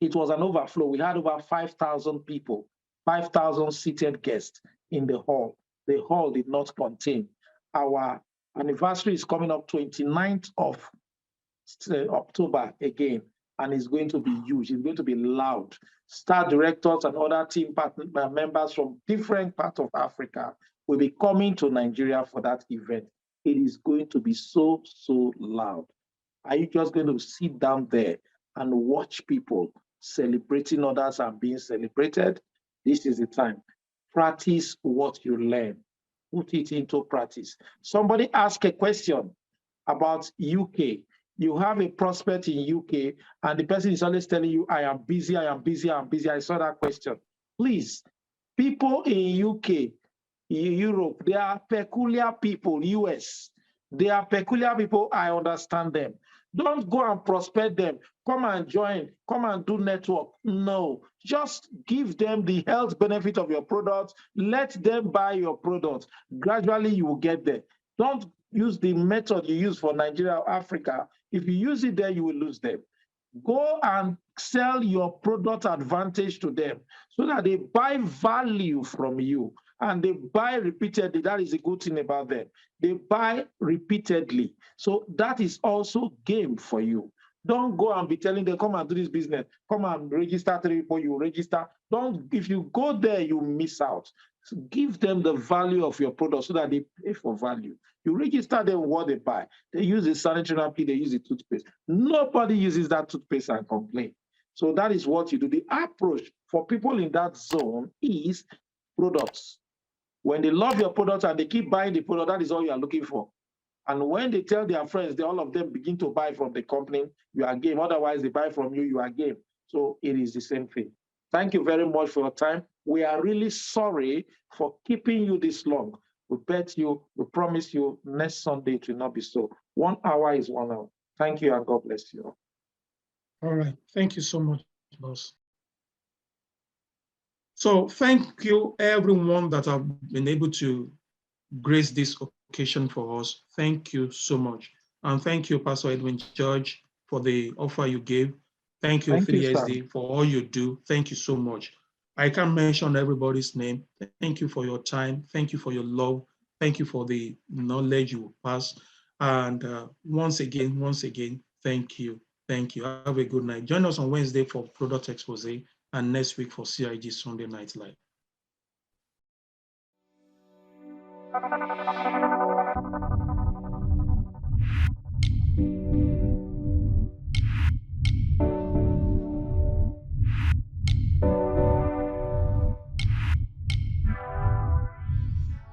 It was an overflow. We had over 5,000 people, 5,000 seated guests in the hall. The hall did not contain. Our anniversary is coming up 29th of October again, and it's going to be huge. It's going to be loud. Star directors and other team members from different parts of Africa will be coming to Nigeria for that event. It is going to be so, so loud. Are you just going to sit down there and watch people celebrating others and being celebrated? This is the time. Practice what you learn. Put it into practice. Somebody asked a question about UK. You have a prospect in UK and the person is always telling you, I am busy, I am busy, I am busy. I saw that question. Please People in UK, Europe, they are peculiar people, US. They are peculiar people, I understand them. Don't go and prospect them. Come and join, come and do network. No, just give them the health benefit of your product. Let them buy your product. Gradually, you will get there. Don't use the method you use for Nigeria or Africa. If you use it there, you will lose them. Go and sell your product advantage to them so that they buy value from you and they buy repeatedly. That is a good thing about them. They buy repeatedly. So that is also game for you. Don't go and be telling them, come and do this business. Come and register 3 people, you register. Don't, if you go there, you miss out. So give them the value of your product so that they pay for value. You register them what they buy. They use the sanitary napkin, they use the toothpaste. Nobody uses that toothpaste and complain. So that is what you do. The approach for people in that zone is products. When they love your product and they keep buying the product, that is all you are looking for. And when they tell their friends, all of them begin to buy from the company, you are game. Otherwise, they buy from you, you are game. So it is the same thing. Thank you very much for your time. We are really sorry for keeping you this long. We bet you, we promise you, next Sunday it will not be so. 1 hour is 1 hour. Thank you and God bless you. All right. Thank you so much, boss. So thank you everyone that have been able to grace this occasion for us. Thank you so much. And thank you, Pastor Edwin George, for the offer you gave. Thank you, 3SD, for all you do. Thank you so much. I can't mention everybody's name. Thank you for your time. Thank you for your love. Thank you for the knowledge you pass. And once again, thank you. Thank you. Have a good night. Join us on Wednesday for Product Expose and next week for CIG Sunday Night Live.